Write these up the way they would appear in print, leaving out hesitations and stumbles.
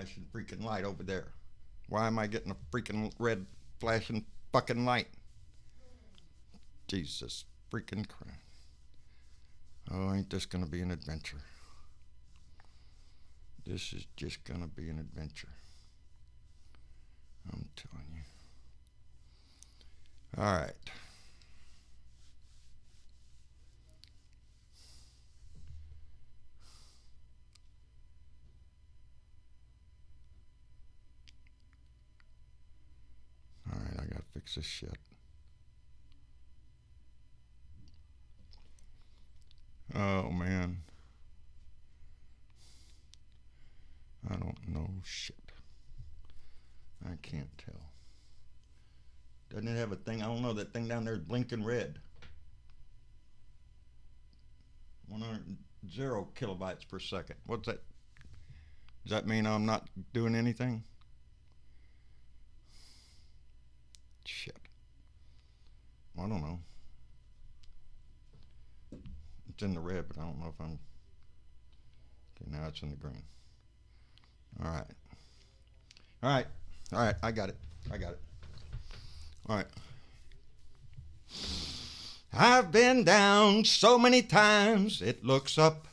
flashing freaking light over there? Why am I getting a freaking red flashing fucking light? Jesus freaking Christ. Oh, ain't this gonna be an adventure? This is just gonna be an adventure. I'm telling you. All right. All right, I gotta fix this shit. Oh, man. I don't know shit. I can't tell. Doesn't it have a thing? I don't know. That thing down there is blinking red. 0 kilobytes per second. What's that? Does that mean I'm not doing anything? Shit. I don't know. It's in the red, but I don't know if I'm... Okay, now it's in the green. All right. All right. All right. I got it. All right. I've been down so many times, it looks up.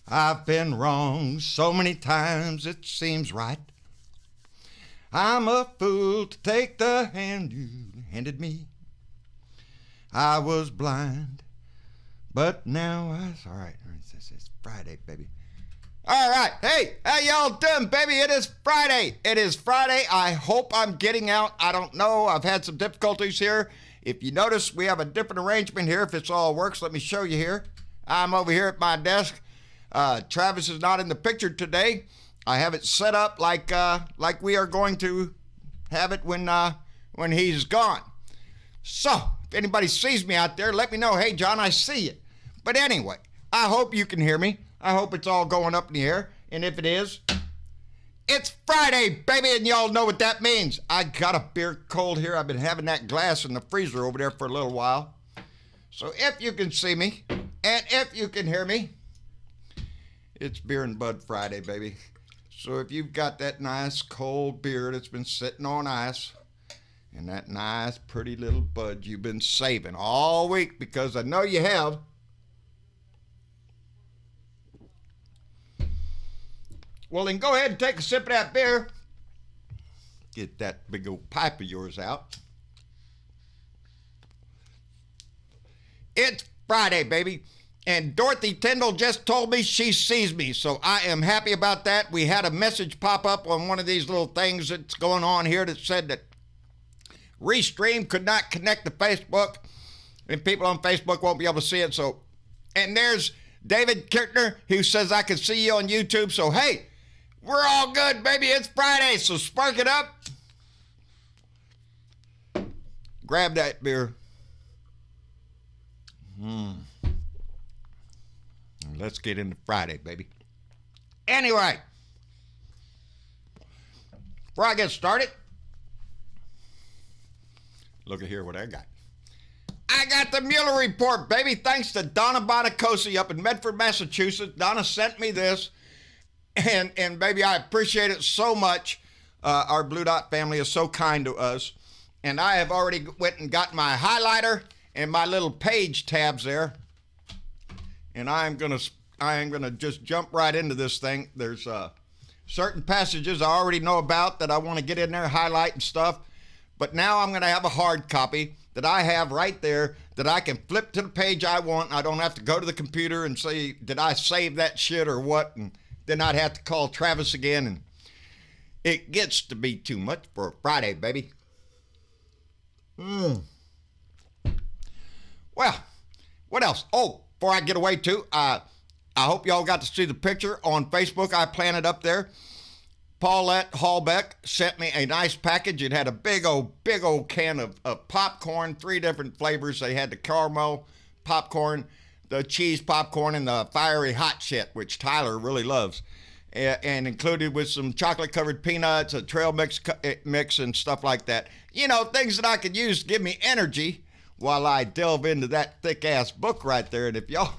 I've been wrong so many times, it seems right. I'm a fool to take the hand you handed me. I was blind, but now all right, it's Friday, baby. All right, hey, how y'all doing, baby? It is Friday. I hope I'm getting out. I don't know. I've had some difficulties here. If you notice, we have a different arrangement here. If this all works, let me show you here. I'm over here at my desk. Travis is not in the picture today. I have it set up like we are going to have it when he's gone. So, if anybody sees me out there, let me know. Hey, John, I see you. But anyway, I hope you can hear me. I hope it's all going up in the air. And if it is, it's Friday, baby, and y'all know what that means. I got a beer cold here. I've been having that glass in the freezer over there for a little while. So if you can see me, and if you can hear me, it's Beer and Bud Friday, baby. So if you've got that nice cold beer that's been sitting on ice, and that nice pretty little bud you've been saving all week, because I know you have, well, then go ahead and take a sip of that beer. Get that big old pipe of yours out. It's Friday, baby. And Dorothy Tyndall just told me she sees me, so I am happy about that. We had a message pop up on one of these little things that's going on here that said that Restream could not connect to Facebook, and people on Facebook won't be able to see it. So, and there's David Kirtner, who says I can see you on YouTube. So, hey, we're all good, baby. It's Friday, so spark it up. Grab that beer. Let's get into Friday, baby. Anyway, before I get started, look at here what I got. I got the Mueller report, baby. Thanks to Donna Bonacosi up in Medford, Massachusetts. Donna sent me this. And baby, I appreciate it so much. Our Blue Dot family is so kind to us. And I have already went and got my highlighter and my little page tabs there. And I am gonna just jump right into this thing. There's certain passages I already know about that I want to get in there, highlight and stuff. But now I'm gonna have a hard copy that I have right there that I can flip to the page I want. I don't have to go to the computer and say, did I save that shit or what? And then I'd have to call Travis again, and it gets to be too much for a Friday, baby. Well, what else? Oh, before I get away too, I hope y'all got to see the picture on Facebook. I planted up there. Paulette Hallbeck sent me a nice package. It had a big old can of popcorn, 3 different flavors. They had the caramel popcorn, the cheese popcorn, and the fiery hot shit, which Tyler really loves. And included with some chocolate-covered peanuts, a trail mix, and stuff like that. You know, things that I could use to give me energy while I delve into that thick-ass book right there. And if y'all,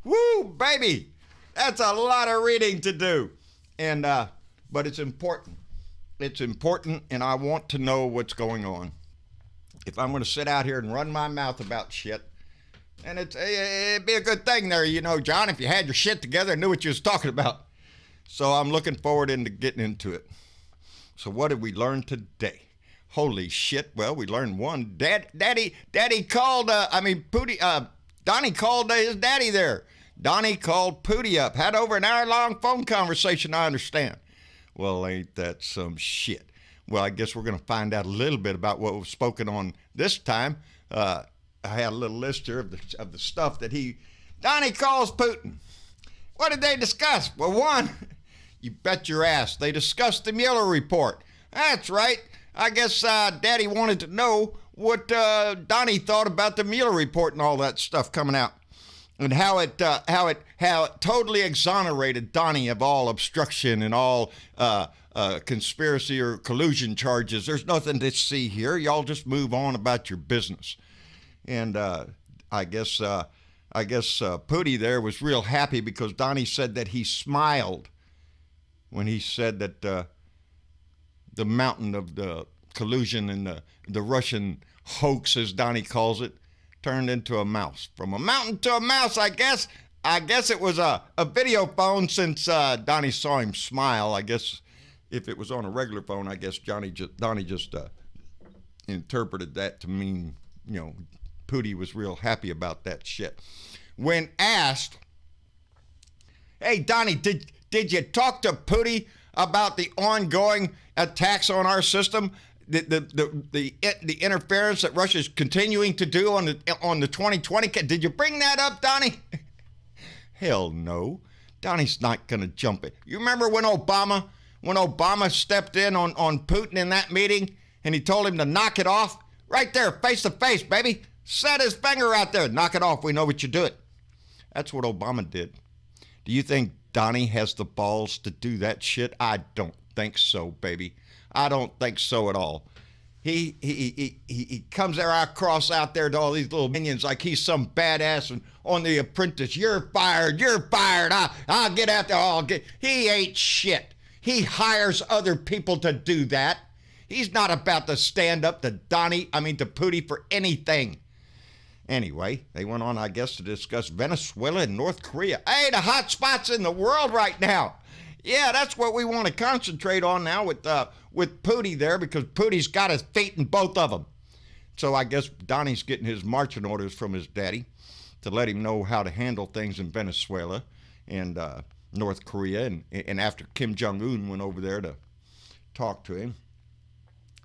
woo, baby, that's a lot of reading to do. And but it's important. It's important, and I want to know what's going on. If I'm going to sit out here and run my mouth about shit, and it'd be a good thing there, you know, John, if you had your shit together and knew what you was talking about. So I'm looking forward into getting into it. So what did we learn today? Holy shit. Well, we learned one. Daddy called, Donnie called his daddy there. Donnie called Pootie up. Had over an hour-long phone conversation, I understand. Well, ain't that some shit? Well, I guess we're going to find out a little bit about what was spoken on this time. I had a little list here of the stuff that Donnie calls Putin. What did they discuss? Well, one, you bet your ass, they discussed the Mueller report. That's right. I guess Daddy wanted to know what Donnie thought about the Mueller report and all that stuff coming out, and how it totally exonerated Donnie of all obstruction and all conspiracy or collusion charges. There's nothing to see here. Y'all just move on about your business. And I guess Pootie there was real happy because Donnie said that he smiled when he said that the mountain of the collusion and the Russian hoax, as Donnie calls it, turned into a mouse. From a mountain to a mouse, I guess. I guess it was a video phone, since Donnie saw him smile. I guess if it was on a regular phone, I guess Donnie just interpreted that to mean, you know, Pootie was real happy about that shit. When asked, hey, Donnie, did you talk to Pootie about the ongoing attacks on our system, the interference that Russia's continuing to do on the 2020? Did you bring that up, Donnie? Hell no. Donnie's not going to jump it. You remember when Obama stepped in on Putin in that meeting and he told him to knock it off? Right there, face to face, baby. Set his finger out there. Knock it off. We know what you're doing. That's what Obama did. Do you think Donnie has the balls to do that shit? I don't think so, baby. I don't think so at all. He comes there across out there to all these little minions like he's some badass and on The Apprentice. You're fired. I'll get out there. He ain't shit. He hires other people to do that. He's not about to stand up to Pootie for anything. Anyway, they went on, I guess, to discuss Venezuela and North Korea. Hey, the hot spots in the world right now. Yeah, that's what we want to concentrate on now with Pootie there, because Pootie's got his feet in both of them. So I guess Donnie's getting his marching orders from his daddy to let him know how to handle things in Venezuela and North Korea. And after Kim Jong-un went over there to talk to him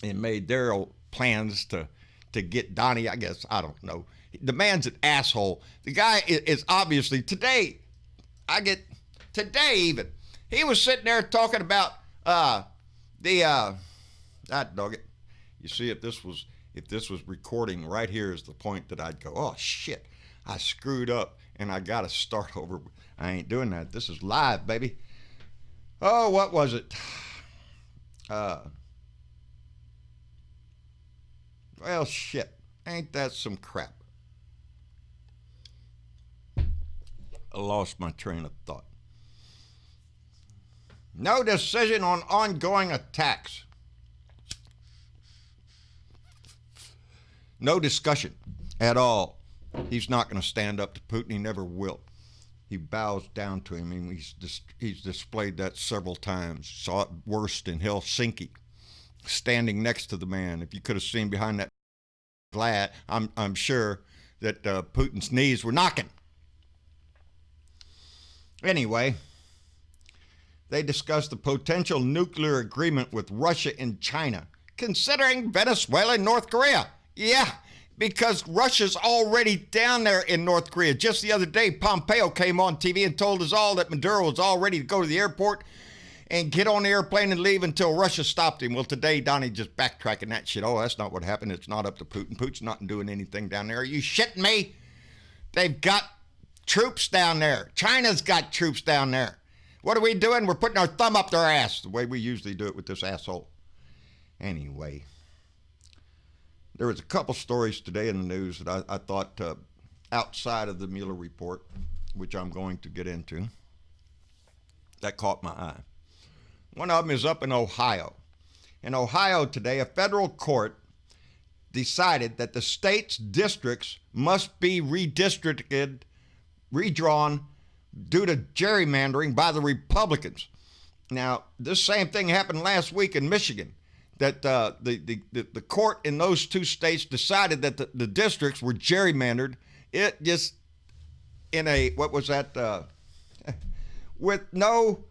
and made their plans to get Donnie, I guess, I don't know. The man's an asshole. The guy is obviously, today even, he was sitting there talking about dog it. You see, if this was recording right here is the point that I'd go, oh shit, I screwed up and I gotta start over. I ain't doing that. This is live, baby. Oh, what was it? Well, shit. Ain't that some crap? I lost my train of thought. No decision on ongoing attacks. No discussion at all. He's not going to stand up to Putin. He never will. He bows down to him, and he's displayed that several times. Saw it worst in Helsinki, standing next to the man. If you could have seen behind that glass, I'm sure that Putin's knees were knocking. Anyway, they discussed the potential nuclear agreement with Russia and China, considering Venezuela and North Korea. Yeah, because Russia's already down there in North Korea. Just the other day, Pompeo came on TV and told us all that Maduro was all ready to go to the airport and get on the airplane and leave until Russia stopped him. Well, today, Donnie just backtracking that shit. Oh, that's not what happened. It's not up to Putin. Putin's not doing anything down there. Are you shitting me? They've got troops down there. China's got troops down there. What are we doing? We're putting our thumb up their ass, the way we usually do it with this asshole. Anyway, there was a couple stories today in the news that I thought outside of the Mueller report, which I'm going to get into, that caught my eye. One of them is up in Ohio. In Ohio today, a federal court decided that the state's districts must be redistricted, redrawn due to gerrymandering by the Republicans. Now, this same thing happened last week in Michigan, that the court in those two states decided that the districts were gerrymandered. It just, in a, what was that, with no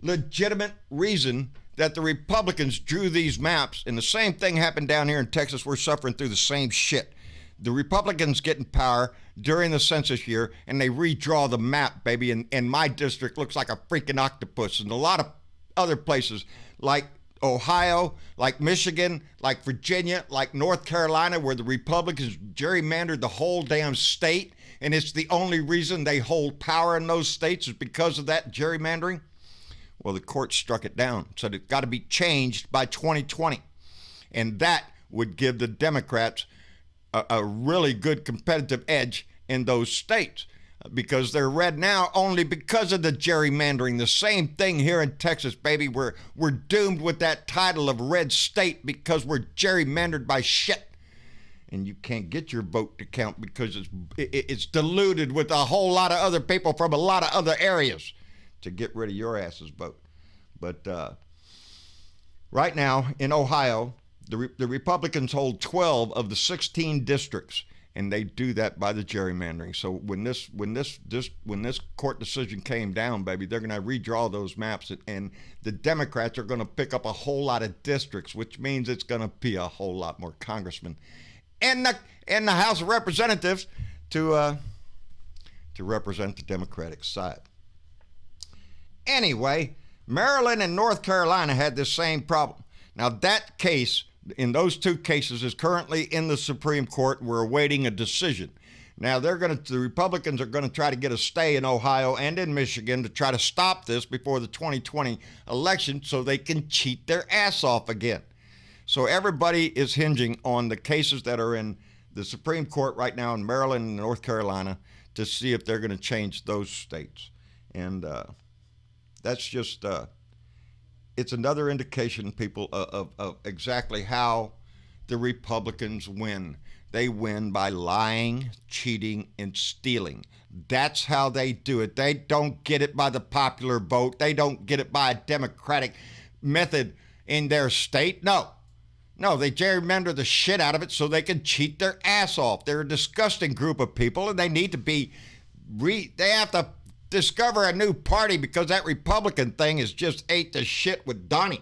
legitimate reason that the Republicans drew these maps. And the same thing happened down here in Texas. We're suffering through the same shit. The Republicans get in power during the census year, and they redraw the map, baby. And my district looks like a freaking octopus. And a lot of other places like Ohio, like Michigan, like Virginia, like North Carolina, where the Republicans gerrymandered the whole damn state, and it's the only reason they hold power in those states is because of that gerrymandering. Well, the court struck it down, said it's got to be changed by 2020, and that would give the Democrats a really good competitive edge in those states, because they're red now only because of the gerrymandering. The same thing here in Texas, baby. We're doomed with that title of red state because we're gerrymandered by shit. And you can't get your vote to count because it's diluted with a whole lot of other people from a lot of other areas to get rid of your ass's vote. But right now in Ohio, the Republicans hold 12 of the 16 districts, and they do that by the gerrymandering. So when this court decision came down, baby, they're going to redraw those maps, and the Democrats are going to pick up a whole lot of districts, which means it's going to be a whole lot more congressmen in the House of Representatives to represent the Democratic side. Anyway, Maryland and North Carolina had this same problem. Now that case, in those two cases, is currently in the Supreme Court. We're awaiting a decision. Now the Republicans are going to try to get a stay in Ohio and in Michigan to try to stop this before the 2020 election so they can cheat their ass off again. So everybody is hinging on the cases that are in the Supreme Court right now in Maryland and North Carolina to see if they're going to change those states. And that's just, it's another indication, people, of exactly how the Republicans win. They win by lying, cheating, and stealing. That's how they do it. They don't get it by the popular vote. They don't get it by a democratic method in their state. No, they gerrymander the shit out of it so they can cheat their ass off. They're a disgusting group of people, and they need to be, they have to discover a new party because that Republican thing is just ate the shit with Donnie.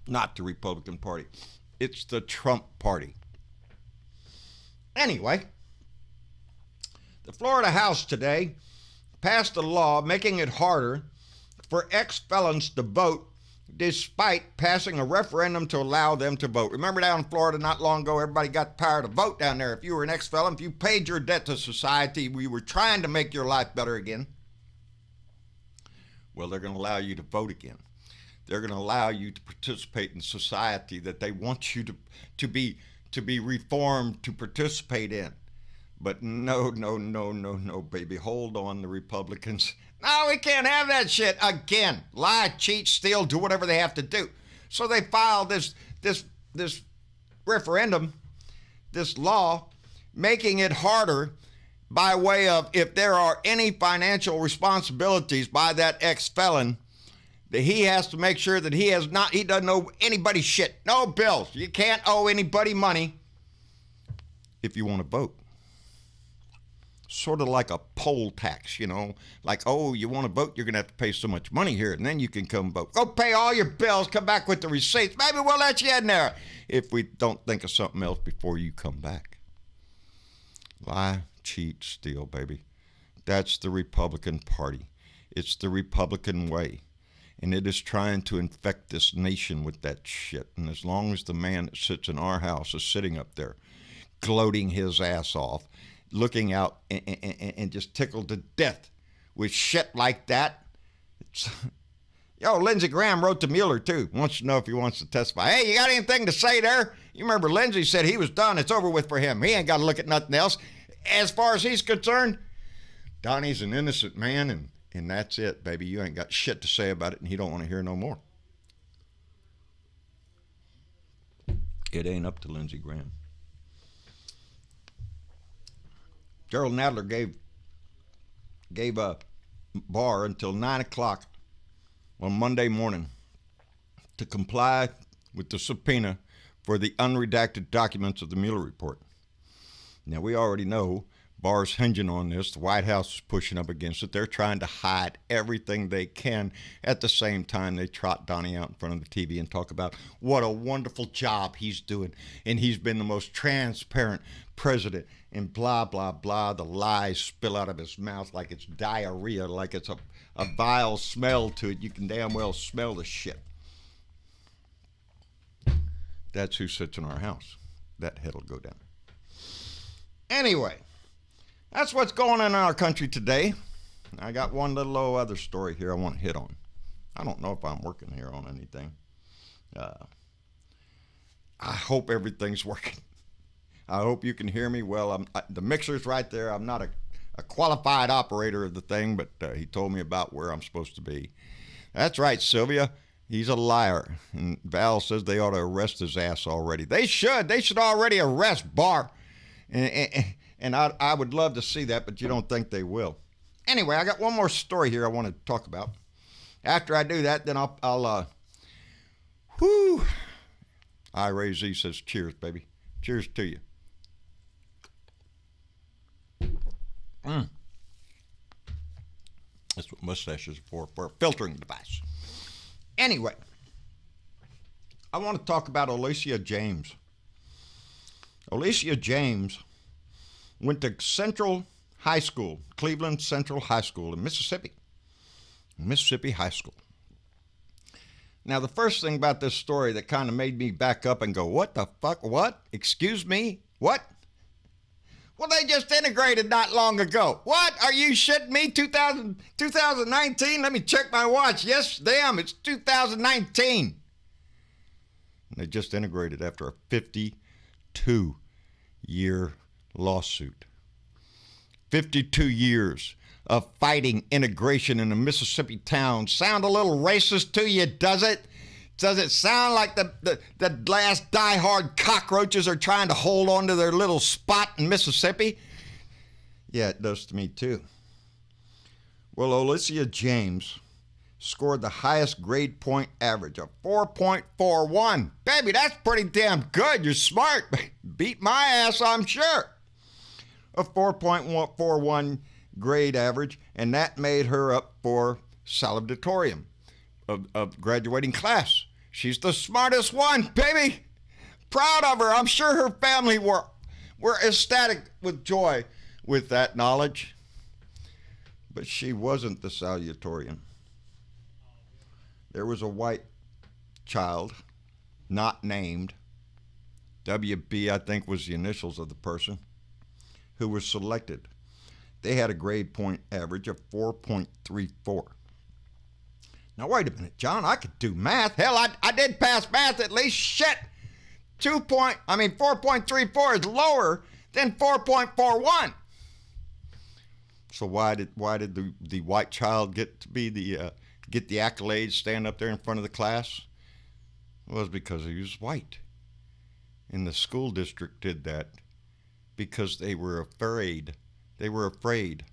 Not the Republican Party. It's the Trump Party. Anyway, the Florida House today passed a law making it harder for ex-felons to vote despite passing a referendum to allow them to vote. Remember down in Florida not long ago, everybody got the power to vote down there. If you were an ex-felon, if you paid your debt to society, we were trying to make your life better again. Well, they're going to allow you to vote again. They're going to allow you to participate in society that they want you to be reformed to participate in. But no, baby. Hold on, the Republicans. No, we can't have that shit again. Lie, cheat, steal, do whatever they have to do. So they filed this referendum, this law, making it harder by way of if there are any financial responsibilities by that ex-felon, that he has to make sure that he doesn't owe anybody shit. No bills. You can't owe anybody money if you want to vote. Sort of like a poll tax, like, oh, you want to vote, you're going to have to pay so much money here, and then you can come vote. Go pay all your bills, come back with the receipts. Maybe we'll let you in there if we don't think of something else before you come back. Lie, cheat, steal, baby. That's the Republican Party. It's the Republican way. And it is trying to infect this nation with that shit. And as long as the man that sits in our house is sitting up there gloating his ass off, looking out and just tickled to death with shit like that. Lindsey Graham wrote to Mueller, too. Wants to know if he wants to testify. Hey, you got anything to say there? You remember Lindsey said he was done. It's over with for him. He ain't got to look at nothing else. As far as he's concerned, Donnie's an innocent man, And that's it, baby. You ain't got shit to say about it, and he don't want to hear no more. It ain't up to Lindsey Graham. Gerald Nadler gave a Barr until 9 o'clock on Monday morning to comply with the subpoena for the unredacted documents of the Mueller report. Now, we already know Barr's hinging on this. The White House is pushing up against it. They're trying to hide everything they can. At the same time, they trot Donnie out in front of the TV and talk about what a wonderful job he's doing. And he's been the most transparent president and blah, blah, blah. The lies spill out of his mouth like it's diarrhea, like it's a vile smell to it. You can damn well smell the shit. That's who sits in our house. That head'll go down. Anyway, that's what's going on in our country today. I got one little other story here I want to hit on. I don't know if I'm working here on anything. I hope everything's working. I hope you can hear me well. The mixer's right there. I'm not a qualified operator of the thing, but he told me about where I'm supposed to be. That's right, Sylvia. He's a liar. And Val says they ought to arrest his ass already. They should. They should already arrest Barr. And I would love to see that, but you don't think they will. Anyway, I got one more story here I want to talk about. After I do that, then I'll Ray Z says cheers, baby. Cheers to you. That's what mustaches are for a filtering device. Anyway, I want to talk about Alicia James. Alicia James went to Central High School, Cleveland Central High School in Mississippi. Mississippi High School. Now, the first thing about this story that kind of made me back up and go, what the fuck? What? Excuse me? What? Well, they just integrated not long ago. What? Are you shitting me? 2019? Let me check my watch. Yes, damn, it's 2019. And they just integrated after a 52-year lawsuit. 52 years of fighting integration in a Mississippi town. Sound a little racist to you, does it? Does it sound like the last diehard cockroaches are trying to hold on to their little spot in Mississippi? Yeah, it does to me too. Well, Alicia James scored the highest grade point average of 4.41. Baby, that's pretty damn good. You're smart. Beat my ass, I'm sure. A 4.41 grade average, and that made her up for salutatorian of graduating class. She's the smartest one, baby. Proud of her. I'm sure her family were ecstatic with joy with that knowledge. But she wasn't the salutatorian. There was a white child, not named, WB, I think was the initials of the person, who was selected. They had a grade point average of 4.34. Now, wait a minute, John, I could do math. Hell, I did pass math at least. Shit. 4.34 is lower than 4.41. So why did the white child get to be get the accolades, stand up there in front of the class? It was because he was white. And the school district did that because they were afraid. They were afraid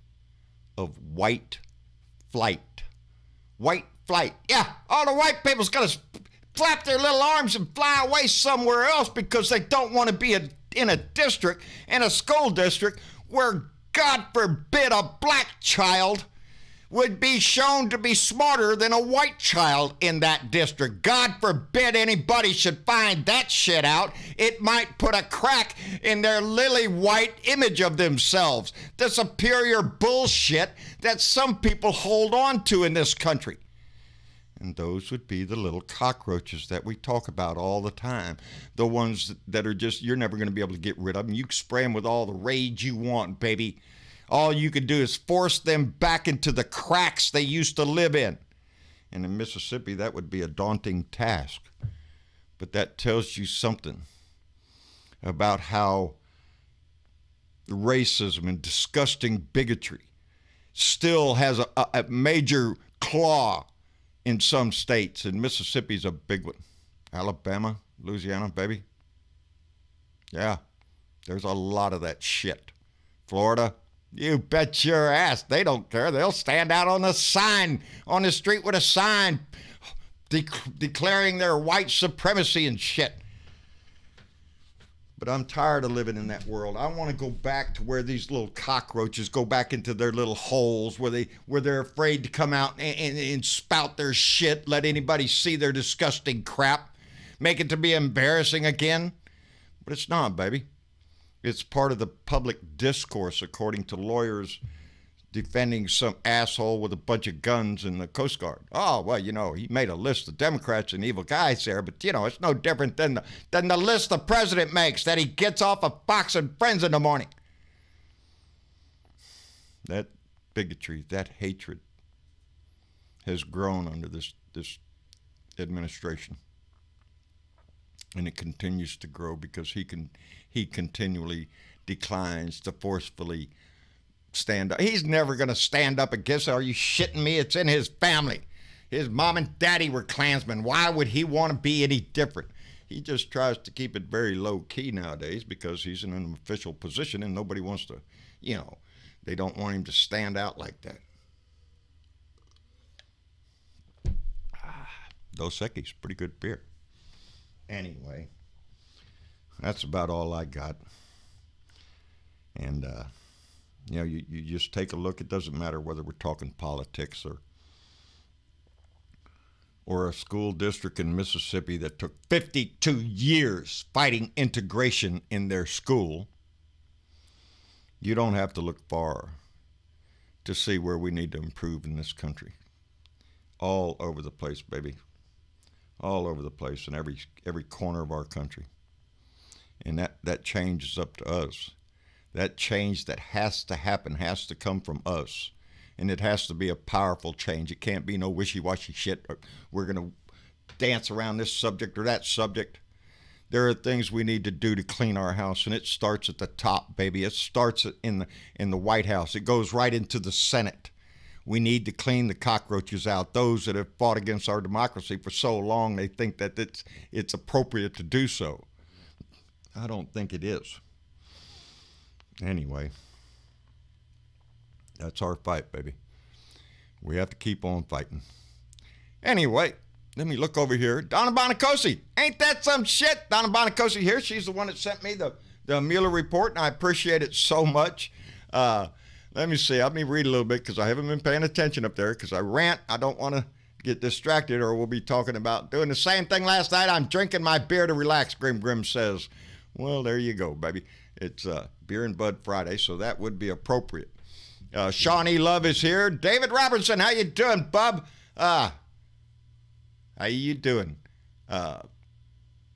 of white flight. White flight. Yeah, all the white people's going to flap their little arms and fly away somewhere else because they don't want to be in a district, in a school district, where, God forbid, a black child would be shown to be smarter than a white child in that district. God forbid anybody should find that shit out. It might put a crack in their lily white image of themselves. The superior bullshit that some people hold on to in this country. And those would be the little cockroaches that we talk about all the time. The ones that are just, you're never going to be able to get rid of them. You can spray them with all the rage you want, baby. All you can do is force them back into the cracks they used to live in. And in Mississippi, that would be a daunting task. But that tells you something about how racism and disgusting bigotry still has a major claw in some states, and Mississippi's a big one. Alabama, Louisiana, baby. Yeah, there's a lot of that shit. Florida, you bet your ass they don't care. They'll stand out on the sign, on the street with a sign declaring their white supremacy and shit. But I'm tired of living in that world. I want to go back to where these little cockroaches go back into their little holes where they're afraid to come out and spout their shit, let anybody see their disgusting crap, make it to be embarrassing again. But it's not, baby. It's part of the public discourse, according to lawyers defending some asshole with a bunch of guns in the Coast Guard. Oh, well, he made a list of Democrats and evil guys there, but, it's no different than the list the president makes that he gets off of Fox and Friends in the morning. That bigotry, that hatred has grown under this administration. And it continues to grow because he continually declines to forcefully stand up. He's never going to stand up against it. Are you shitting me? It's in his family. His mom and daddy were Klansmen. Why would he want to be any different? He just tries to keep it very low key nowadays because he's in an official position and nobody wants to, they don't want him to stand out like that. Dos Equis, pretty good beer. Anyway, that's about all I got. And, you just take a look. It doesn't matter whether we're talking politics or a school district in Mississippi that took 52 years fighting integration in their school. You don't have to look far to see where we need to improve in this country. All over the place, baby. All over the place in every corner of our country. And that change is up to us. That change that has to happen has to come from us. And it has to be a powerful change. It can't be no wishy-washy shit. We're going to dance around this subject or that subject. There are things we need to do to clean our house, and it starts at the top, baby. It starts in the White House. It goes right into the Senate. We need to clean the cockroaches out. Those that have fought against our democracy for so long, they think that it's appropriate to do so. I don't think it is. Anyway, that's our fight, baby. We have to keep on fighting. Anyway, let me look over here. Donna Bonacosi. Ain't that some shit? Donna Bonacosi here. She's the one that sent me the Mueller report, and I appreciate it so much. Let me see. Let me read a little bit because I haven't been paying attention up there because I rant. I don't want to get distracted or we'll be talking about doing the same thing last night. I'm drinking my beer to relax, Grim says. Well, there you go, baby. It's Beer and Bud Friday, so that would be appropriate. Shawnee Love is here. David Robertson, how you doing, bub? How you doing?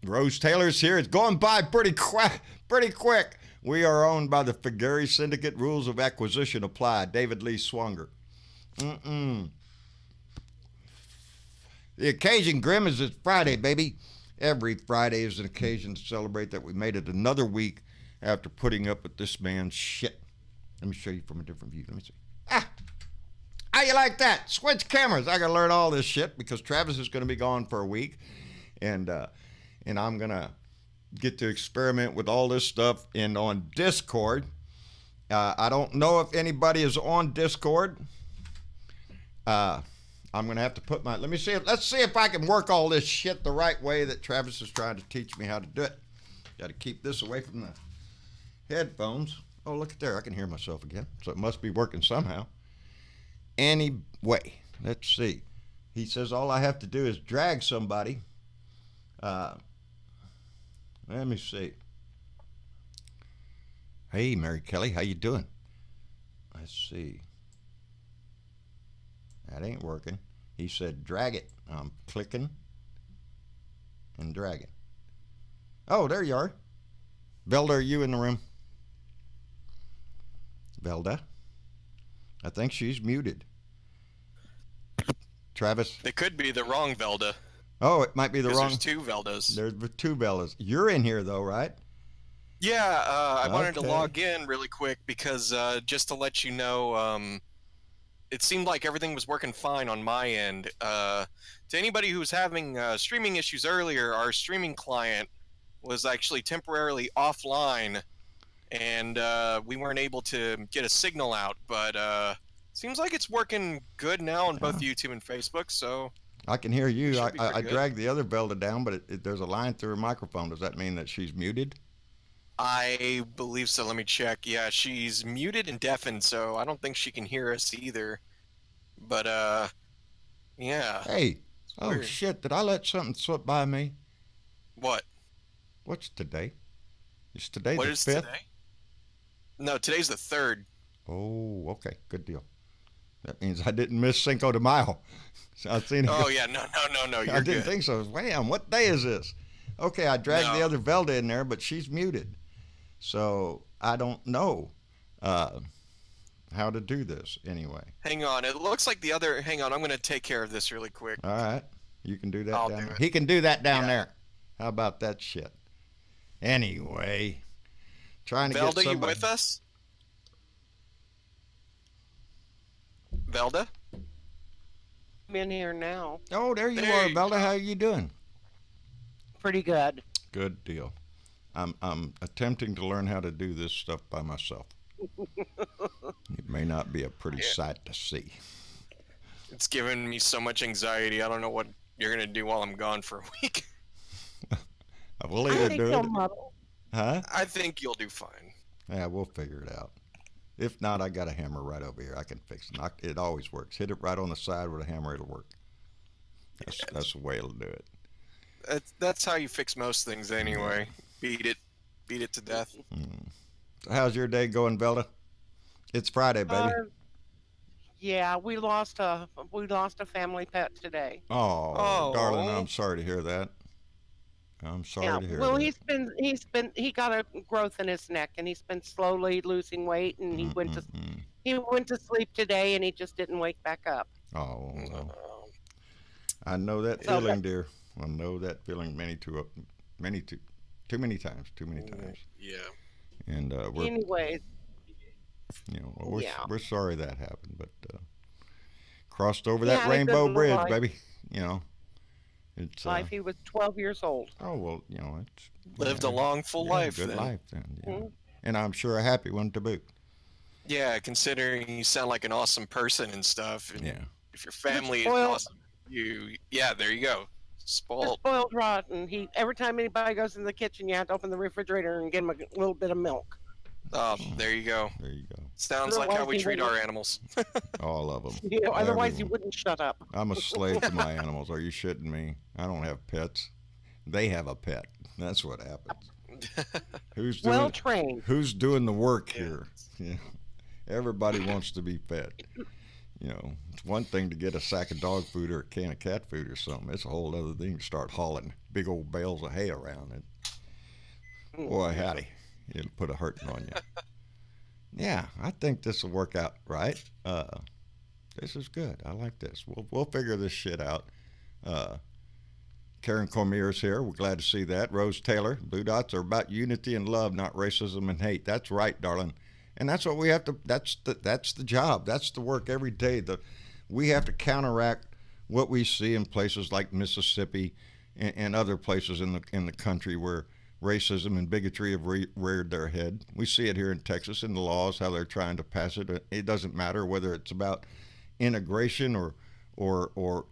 Rose Taylor's here. It's going by pretty quick. We are owned by the Figueres Syndicate. Rules of acquisition apply. David Lee Swanger. The occasion, Grim, is it's Friday, baby. Every Friday is an occasion to celebrate that we made it another week after putting up with this man's shit. Let me show you from a different view. Let me see. How you like that? Switch cameras. I got to learn all this shit because Travis is going to be gone for a week. And I'm going to get to experiment with all this stuff on Discord. I don't know if anybody is on Discord. I'm going to have to put let's see if I can work all this shit the right way that Travis is trying to teach me how to do it. Got to keep this away from the headphones. Oh, look at there. I can hear myself again. So it must be working somehow. Anyway, let's see. He says all I have to do is drag somebody. Let me see. Hey, Mary Kelly, how you doing? Let's see. That ain't working. He said drag it. I'm clicking and dragging. Oh, there you are. Velda, are you in the room? Velda? I think she's muted. Travis? It could be the wrong Velda. Oh, it might be the wrong. There's two Veldas. There's two Veldas. You're in here, though, right? Yeah, I wanted to log in really quick because just to let you know, it seemed like everything was working fine on my end. To anybody who was having streaming issues earlier, our streaming client was actually temporarily offline, and we weren't able to get a signal out. But seems like it's working good now on both YouTube and Facebook. So I can hear you. should be pretty I good. dragged the other Velda down, but there's a line through her microphone. Does that mean that she's muted? I believe so. Let me check. Yeah, she's muted and deafened, so I don't think she can hear us either. But yeah. Hey, oh Weird. shit! Did I let something slip by me? What? What's today? Is today What the is 5th? today? No, today's the 3rd. Oh, okay, good deal. That means I didn't miss Cinco de Mayo. So I seen it. Oh yeah, no, you're I didn't good. think so. Wham! What day is this? Okay, I dragged the No. other Velda in there, but she's muted, so I don't know how to do this anyway. Hang on, it looks like the other. Hang on, I'm gonna take care of this really quick. All right, you can do that I'll down do there. it. He can do that down Yeah. there. How about that shit? Anyway, trying to get Velda, you somebody. with us? Velda? I'm in here now. Oh, there you There are, you Velda. go. How you doing? Pretty good. Good deal. I'm attempting to learn how to do this stuff by myself. It may not be a pretty Yeah. sight to see. It's giving me so much anxiety. I don't know what you're gonna do while I'm gone for a week. I will I either think do he'll it. muddle. Huh? I think you'll do fine. Yeah, we'll figure it out. If not, I got a hammer right over here. I can fix it. It always works. Hit it right on the side with a hammer, it'll work. That's the way it'll do it. That's how you fix most things anyway. Beat it to death. So how's your day going, Velda? It's Friday, baby. Yeah, we lost a family pet today. Oh, darling, Oh. I'm sorry to hear that. I'm sorry Yeah. to hear Well, that. he got a growth in his neck, and he's been slowly losing weight, and he went to sleep today, and he just didn't wake back up. Oh, well. Oh. I know that So feeling, dear. I know that feeling too many times. Yeah. And we're Anyways, we're, Yeah. we're sorry that happened, but crossed over He that had a rainbow good bridge, life. baby. It's life. He was 12 years old. oh well, it's Lived a long, full life. good then. life then, yeah. Mhm. And I'm sure a happy one to boot. Yeah, considering you sound like an awesome person and stuff. And Yeah. if your family is spoiled. awesome, yeah, there you go. He's Spoiled. spoiled rotten. Every time anybody goes in the kitchen, you have to open the refrigerator and give him a little bit of milk. Oh, there you go. There you go. Sounds like how we Otherwise he treat our wouldn't- animals. All of them. Otherwise he Everyone. wouldn't shut up. I'm a slave to my animals. Are you shitting me? I don't have pets. They have a pet. That's what happens. Who's doing Well trained. Who's doing the work here? Yeah. Everybody wants to be fed. It's one thing to get a sack of dog food or a can of cat food or something. It's a whole other thing to start hauling big old bales of hay around. And boy, howdy, it'll put a hurting on you. Yeah, I think this will work out right. This is good. I like this. We'll figure this shit out. Karen Cormier's here. We're glad to see that. Rose Taylor. Blue Dots are about unity and love, not racism and hate. That's right, darling. And that's what we have to. That's the job. That's the work every day. We have to counteract what we see in places like Mississippi and other places in the country where racism and bigotry have reared their head. We see it here in Texas in the laws, how they're trying to pass it. It doesn't matter whether it's about integration or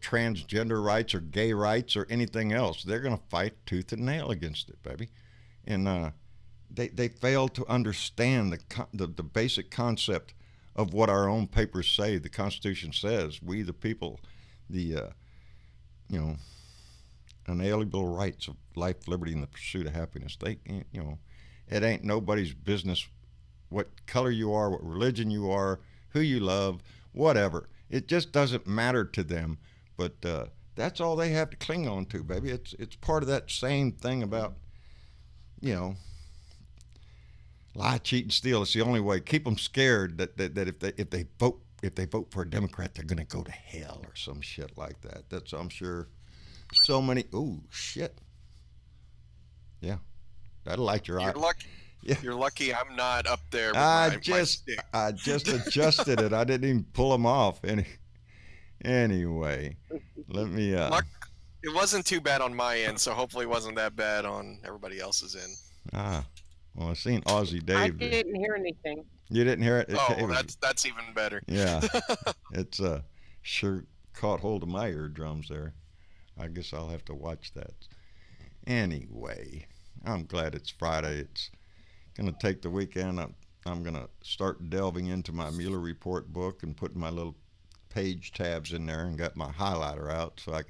transgender rights or gay rights or anything else. They're going to fight tooth and nail against it, baby. And they fail to understand the basic concept of what our own papers say. The Constitution says we, the people, the unalienable rights of life, liberty, and the pursuit of happiness. It ain't nobody's business what color you are, what religion you are, who you love, whatever. It just doesn't matter to them. But that's all they have to cling on to, baby. It's part of that same thing about, lie, cheat, and steal. It's the only way. Keep them scared that if they vote for a Democrat, they're gonna go to hell or some shit like that. That's, I'm sure, so many. Ooh, shit. Yeah, that'll light your eye. You're lucky. Yeah. You're lucky I'm not up there with I my just stick. I just adjusted it. I didn't even pull them off. Anyway, let me Luck, it wasn't too bad on my end, so hopefully it wasn't that bad on everybody else's end. ah well, I seen Aussie I Dave. didn't hear anything. You didn't hear it? Oh, It well, was, that's even better. yeah. It's sure caught hold of my eardrums there. I guess I'll have to watch that. Anyway, I'm glad it's Friday. It's gonna take the weekend. I'm gonna start delving into my Mueller report book and putting my little page tabs in there and got my highlighter out so I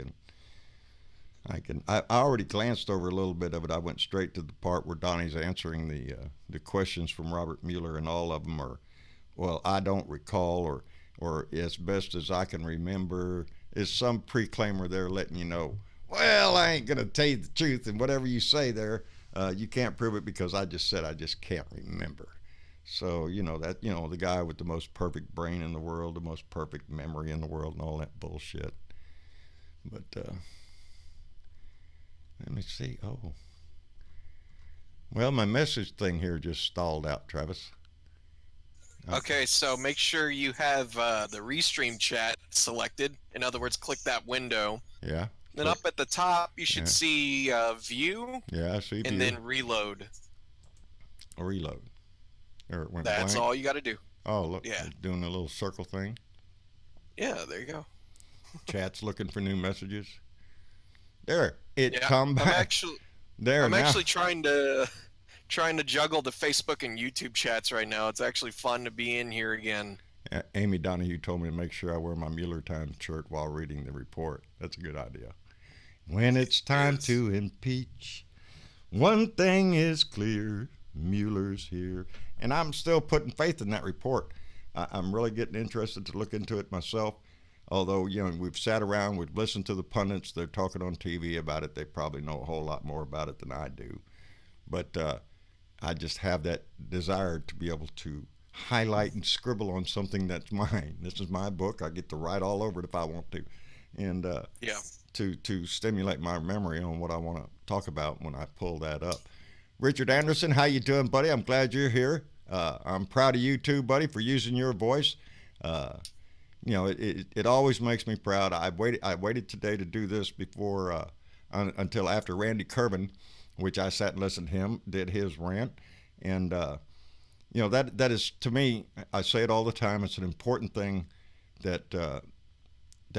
already glanced over a little bit of it. I went straight to the part where Donnie's answering the questions from Robert Mueller, and all of them are, well, I don't recall, or as best as I can remember. Is some preclaimer there letting you know, well, I ain't gonna tell you the truth, and whatever you say there, you can't prove it because I just said I just can't remember. So the guy with the most perfect brain in the world, the most perfect memory in the world, and all that bullshit. But let me see. Oh, well, my message thing here just stalled out, Travis. Okay, so make sure you have the Restream chat selected. In other words, click that window. Yeah. Then up at the top, you should Yeah. see View, Yeah, I see. and then Reload. Reload. Or it went That's blank. all you got to do. Oh, look, Yeah. it's doing a little circle thing. Yeah, there you go. Chat's looking for new messages. There, it Yeah, come back. I'm actually trying to juggle the Facebook and YouTube chats right now. It's actually fun to be in here again. Amy Donahue told me to make sure I wear my Mueller time shirt while reading the report. That's a good idea. When it's time to impeach, one thing is clear: Mueller's here. And I'm still putting faith in that report. I'm really getting interested to look into it myself. Although, we've sat around, we've listened to the pundits, they're talking on TV about it. They probably know a whole lot more about it than I do. But I just have that desire to be able to highlight and scribble on something that's mine. This is my book. I get to write all over it if I want to. And to stimulate my memory on what I want to talk about when I pull that up. Richard Anderson, how you doing, buddy? I'm glad you're here. I'm proud of you too, buddy, for using your voice. It always makes me proud. I waited today to do this before until after Randy Kervin, which I sat and listened to him, did his rant. And that is, to me, I say it all the time, it's an important thing that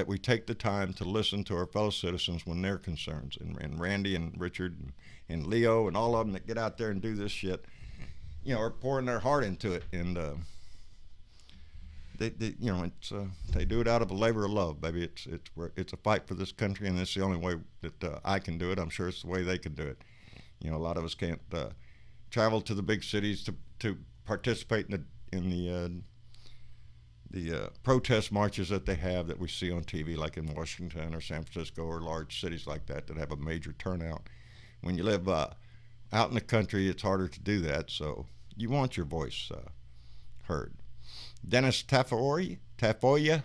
we take the time to listen to our fellow citizens when they're concerned. And Randy and Richard and Leo and all of them that get out there and do this shit, are pouring their heart into it. And they do it out of a labor of love, baby. It's a fight for this country, and it's the only way that I can do it. I'm sure it's the way they can do it. A lot of us can't travel to the big cities to participate in the protest marches that they have that we see on TV, like in Washington or San Francisco or large cities like that have a major turnout. When you live out in the country, it's harder to do that, so you want your voice heard. Dennis Tafoya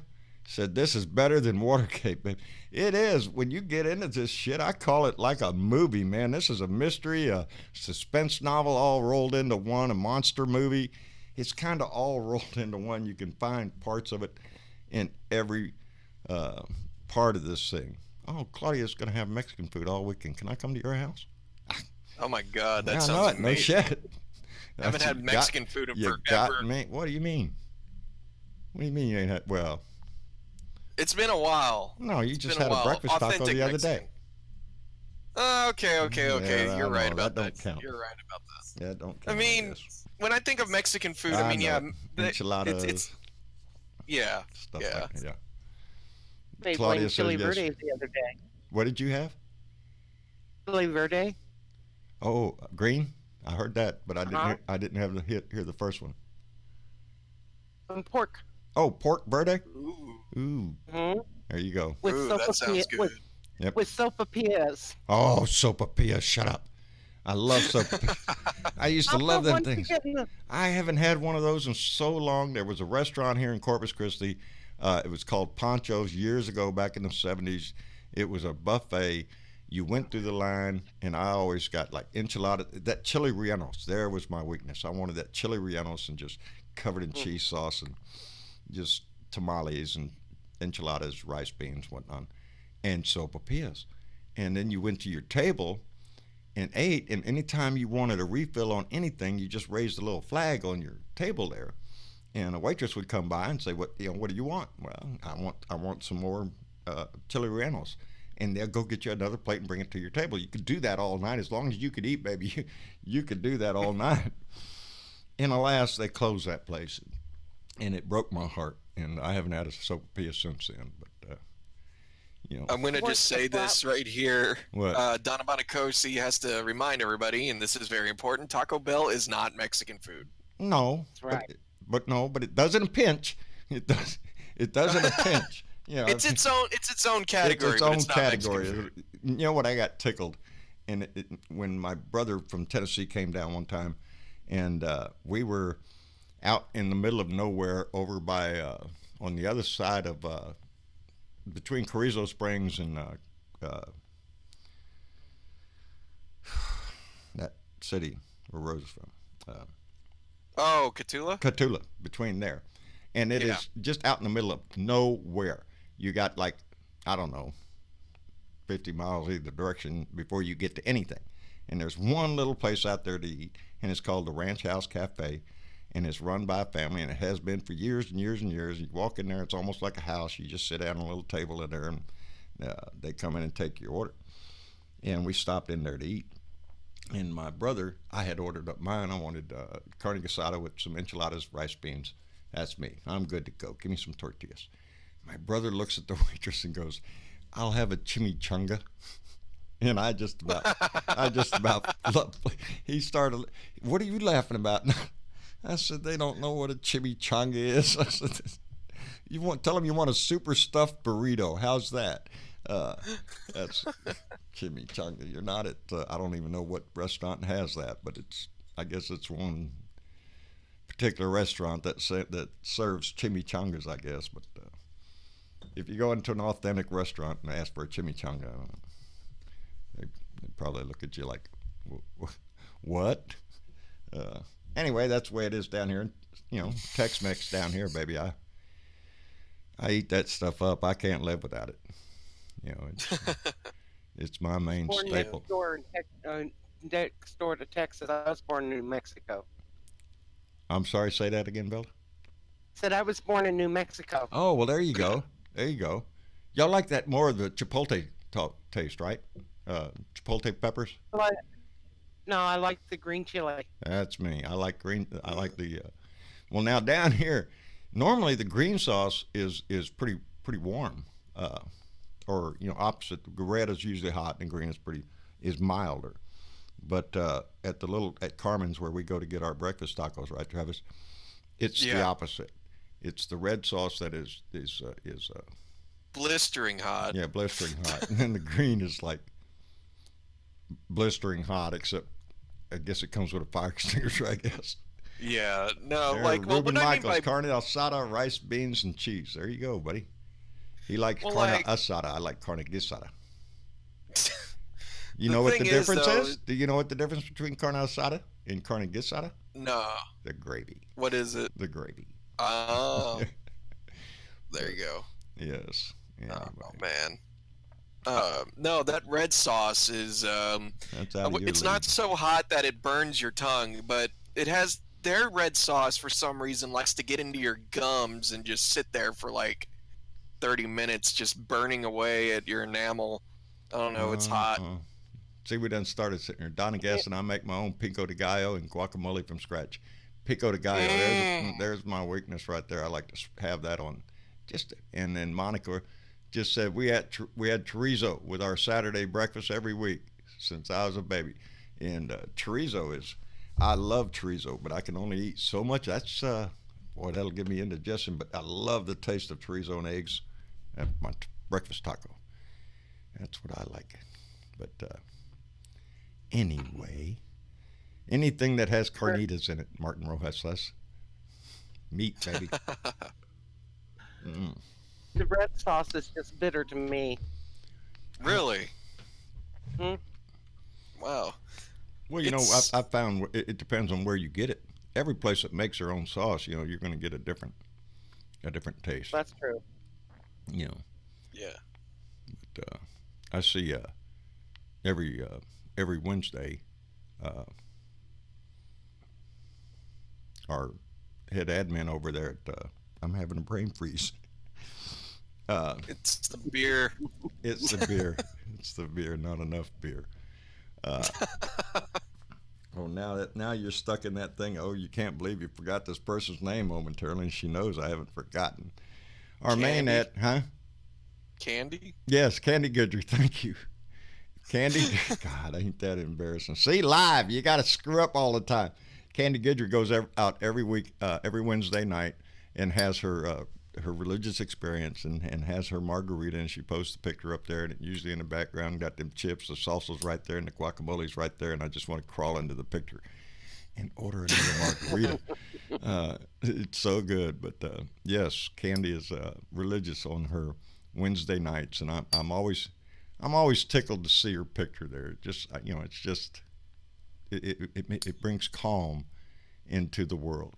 said, this is better than Watergate, babe. It is. When you get into this shit, I call it like a movie, man. This is a mystery, a suspense novel all rolled into one, a monster movie. It's kind of all rolled into one. You can find parts of it in every part of this thing. Oh, Claudia's going to have Mexican food all weekend. Can I come to your house? Oh, my God. That I sounds know it. amazing. No shit. I haven't had Mexican food in You forever. got me. What do you mean? What do you mean you ain't had? Well, It's been a while. no, you It's just been had a while. breakfast taco Authentic the other Mexican. day. Okay. Yeah, You're I right know, about that that. don't count. You're right about that. Yeah, don't I count, mean, guess. when I think of Mexican food, I I mean, know yeah, it. Enchiladas, yeah, stuff yeah. like that. Yeah. They Claudia blamed says chili yes. verdes the other day. What did you have? Chili verde? Oh, green. I heard that, but Uh-huh. I didn't have to hear the first one. And pork. Oh, pork verde. Ooh, Ooh, Hmm. there you go. With ooh, that sounds good. Yep. With sopapillas. Oh, sopapilla. Shut up. I love sopapilla. I used to love them things. I haven't had one of those in so long. There was a restaurant here in Corpus Christi. It was called Poncho's years ago, back in the 70s. It was a buffet, You went through the line, and I always got like enchilada. That chili rellenos, there was my weakness. I wanted that chili rellenos and just covered in cheese sauce and just tamales and enchiladas, rice beans, whatnot, and sopapillas. And then you went to your table and ate. And anytime you wanted a refill on anything, you just raised a little flag on your table there, and a waitress would come by and say, what do you want?" "Well, I want some more chili rellenos." And they'll go get you another plate and bring it to your table. You could do that all night as long as you could eat, baby. You could do that all night. And alas, they closed that place, and it broke my heart. And I haven't had a sopapilla since then. But I'm going to just say this right here. What? Donna Bonacosi has to remind everybody, and this is very important: Taco Bell is not Mexican food. No, That's right. But it does in a pinch. It does. It does in a pinch. It's its own category. It's its own category. You know what? I got tickled, and when my brother from Tennessee came down one time, and we were out in the middle of nowhere over by on the other side of between Carrizo Springs and that city where Rose is from. Catula? Catula, between there. And it is just out in the middle of nowhere. You got like, I don't know, 50 miles either direction before you get to anything. And there's one little place out there to eat, and it's called the Ranch House Cafe, and it's run by a family, and it has been for years and years and years. You walk in there, it's almost like a house. You just sit down on a little table in there, and they come in and take your order. And we stopped in there to eat. And my brother, I had ordered up mine. I wanted carne asada with some enchiladas, rice beans. That's me. I'm good to go. Give me some tortillas. My brother looks at the waitress and goes, "I'll have a chimichanga." And I just about, he started, "What are you laughing about?" I said, "They don't know what a chimichanga is." I said, tell them you want a super stuffed burrito. How's that? That's chimichanga. You're not at, I don't even know what restaurant has that, but I guess it's one particular restaurant that serves chimichangas, I guess. But if you go into an authentic restaurant and ask for a chimichanga, they probably look at you like, "What?" Anyway, that's the way it is down here. Tex-Mex down here, baby. I eat that stuff up. I can't live without it. It's my main staple. Next door to Texas. I was born in New Mexico. I'm sorry, say that again, Bill. Said I was born in New Mexico. Oh, well, there you go. There you go. Y'all like that more of the chipotle taste, right? Chipotle peppers? No, I like the green chili. That's me. I like green. I like the. Well, now down here, normally the green sauce is pretty warm, or opposite. The red is usually hot and green is milder. But at Carmen's where we go to get our breakfast tacos, right, Travis? It's the opposite. It's the red sauce that is blistering hot. Yeah, blistering hot, and then the green is like blistering hot, except I guess it comes with a fire extinguisher, I guess. Yeah, no, Ruben Michaels, carne asada, rice, beans, and cheese. There you go, buddy. He likes carne asada. I like carne guisada. You know what the difference is? Do you know what the difference between carne asada and carne guisada? No. The gravy. What is it? The gravy. Oh. There you go. Yes. Anyway. Oh man. No, that red sauce is it's not so hot that it burns your tongue, but it has their red sauce for some reason likes to get into your gums and just sit there for like 30 minutes just burning away at your enamel. I don't know, it's hot. See, we done started sitting here. Donna Guess and I make my own pico de gallo and guacamole from scratch. Pico de gallo, there's my weakness right there. I like to have that on. And then Monica just said we had chorizo with our Saturday breakfast every week since I was a baby. And chorizo I love chorizo, but I can only eat so much. That's, that'll give me indigestion, but I love the taste of chorizo and eggs at my breakfast taco. That's what I like. But anyway, anything that has carnitas in it, Martin Rojas, meat, baby. The red sauce is just bitter to me. Really? Well, you know, I found it depends on where you get it. Every place that makes their own sauce, you know, you're going to get a different taste. That's true. You know, Yeah. but I see every Wednesday, our head admin over there at I'm having a brain freeze. It's the beer. It's the beer. It's the beer. Not enough beer. Uh, oh, now you're stuck in that thing. Oh, you can't believe you forgot this person's name momentarily. And she knows I haven't forgotten. Our main Candy? huh? Candy? Yes, Candy Goodry. Thank you. Candy. God, ain't that embarrassing? See, live. You got to screw up all the time. Candy Goodry goes out every week, every Wednesday night, and has her religious experience and has her margarita, and she posts the picture up there, and usually in the background got them chips, the salsa's right there, and the guacamole's right there, and I just want to crawl into the picture and order another margarita. It's so good. But yes, Candy is religious on her Wednesday nights, and I'm always tickled to see her picture there. Just it's just it brings calm into the world.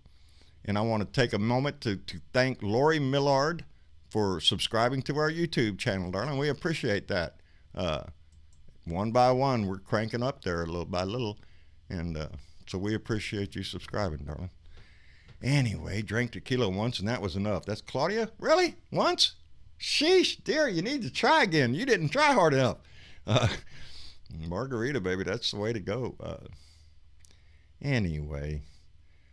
And I want to take a moment to thank Lori Millard for subscribing to our YouTube channel, darling. We appreciate that. One by one, we're cranking up there little by little. And so we appreciate you subscribing, darling. Anyway, drank tequila once, and that was enough. That's Claudia? Really? Once? Sheesh, dear, you need to try again. You didn't try hard enough. Margarita, baby, that's the way to go. Anyway.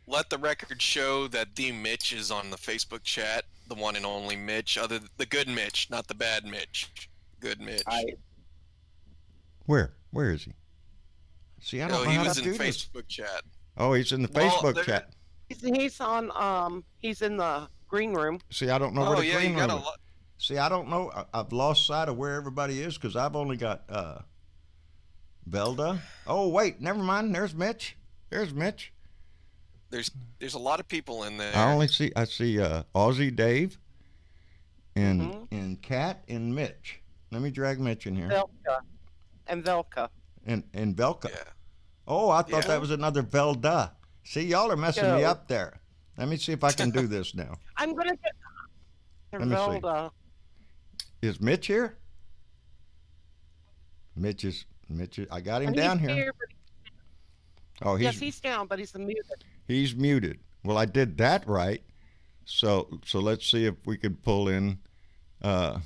Let the record show that the Mitch is on the Facebook chat, the one and only Mitch, the good Mitch, not the bad Mitch. Good Mitch. Where is he? See, I don't know he how was to in do the this. Facebook chat. Oh, he's in the Facebook chat. He's on. He's in the green room. See, I don't know where the green room is. lot. See, I don't know. I've lost sight of where everybody is because I've only got Velda. Oh, wait, never mind. There's Mitch. There's a lot of people in there. I see Aussie Dave and Kat and Mitch. Let me drag Mitch in here. Velka. And Velka. And Velka. Yeah. Oh, I thought that was another Velda. See, y'all are messing me up there. Let me see if I can do this now. I'm gonna get Velda. Is Mitch here? Mitch is. I got him down here. Oh, he's down, but he's muted. He's muted. Well, I did that right. So let's see if we could pull in. Let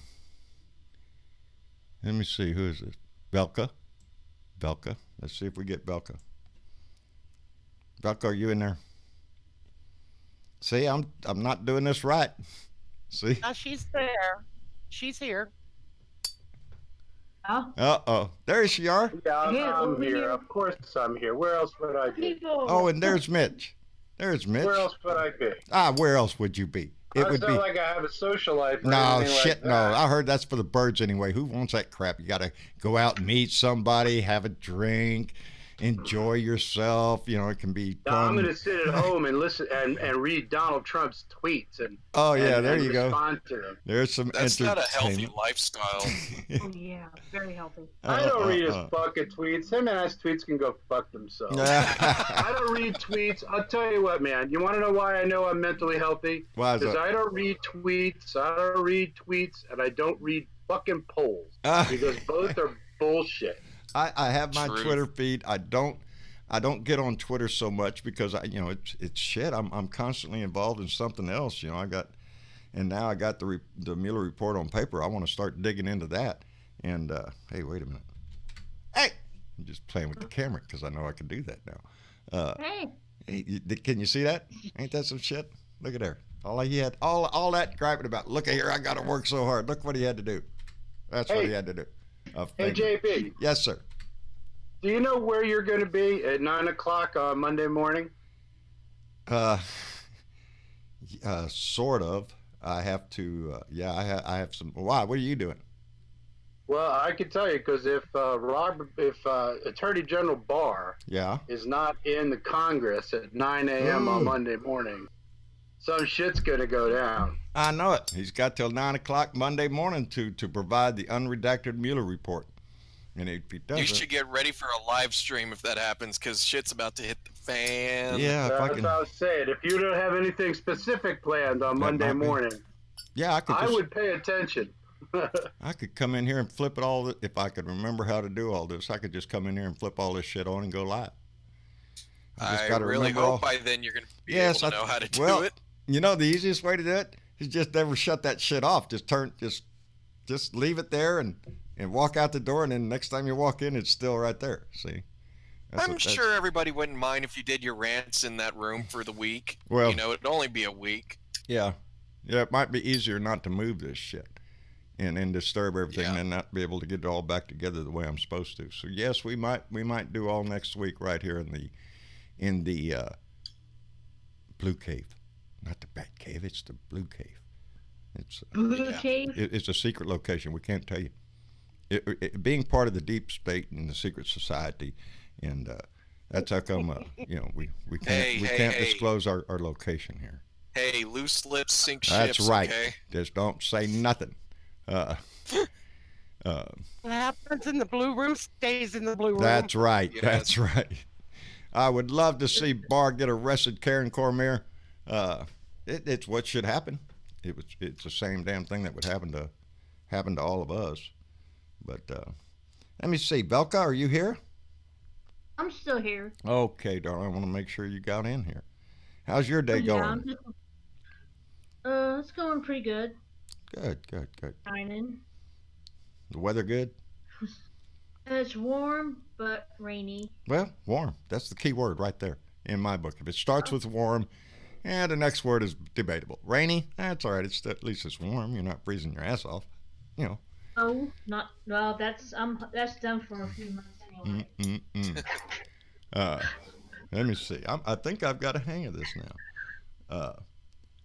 me see, who is this? Velka. Let's see if we get Velka. Velka, are you in there? See, I'm not doing this right. See? She's there. She's here. Uh-oh. There you are. Yeah, I'm here. Of course I'm here. Where else would I be? Oh, and there's Mitch. Where else would I be? Where else would you be? It would be like I have a social life. No, shit, like no. I heard that's for the birds anyway. Who wants that crap? You got to go out and meet somebody, have a drink, enjoy yourself. You know, it can be fun. I'm going to sit at home and listen and read Donald Trump's tweets and there you go. Respond to them. There's some That's not a healthy lifestyle. Oh, yeah, very healthy. I don't read his fucking tweets. Him and his tweets can go fuck themselves. I don't read tweets. I'll tell you what, man. You want to know why I know I'm mentally healthy? Why is that? Because I don't read tweets. And I don't read fucking polls. Because both are bullshit. I have my Twitter feed. I don't get on Twitter so much because it's shit. I'm constantly involved in something else. You know, now I got the Mueller report on paper. I want to start digging into that. And hey, wait a minute. Hey, I'm just playing with the camera because I know I can do that now. Hey, can you see that? Ain't that some shit? Look at there. All he had, all that griping about. Look at here, I got to work so hard. Look what he had to do. That's what he had to do. Hey, JP. Yes, sir. Do you know where you're going to be at 9 o'clock on Monday morning? Sort of. I have to. I have some. Why? What are you doing? Well, I can tell you because if Attorney General Barr is not in the Congress at 9 a.m. on Monday morning, some shit's going to go down. I know it. He's got till 9 o'clock Monday morning to provide the unredacted Mueller report. And if he You doesn't, should get ready for a live stream if that happens, because shit's about to hit the fan. yeah, That's what I was saying. If you don't have anything specific planned on Monday morning, yeah, I would pay attention. I could come in here and flip it all. If I could remember how to do all this, I could just come in here and flip all this shit on and go live. I really hope by then you're going to be able to know how to do it. You know, the easiest way to do it is just never shut that shit off. Just leave it there and walk out the door, and then next time you walk in, it's still right there. See? I'm sure everybody wouldn't mind if you did your rants in that room for the week. Well, you know, it'd only be a week. Yeah. Yeah, it might be easier not to move this shit and disturb everything and not be able to get it all back together the way I'm supposed to. So yes, we might do all next week right here in the Blue Cave. Not the Bat Cave, it's the Blue Cave. It's Blue Cave? It's a secret location. We can't tell you. Being part of the deep state and the secret society, and that's how come we can't disclose our location here. Hey, loose lips sink ships. That's right. Okay? Just don't say nothing. What happens in the blue room stays in the blue room. That's right. Yes. That's right. I would love to see Barr get arrested, Karen Cormier. It's what should happen. It's the same damn thing that would happen to all of us. But let me see. Velka, are you here? I'm still here. Okay, darling. I want to make sure you got in here. How's your day going? It's going pretty good. Good. Shining. The weather good? It's warm but rainy. Well, warm. That's the key word right there in my book. If it starts with warm, the next word is debatable. Rainy? That's all right. At least it's warm. You're not freezing your ass off. You know. Oh, not well. That's done for a few months anyway. Let me see. I think I've got a hang of this now.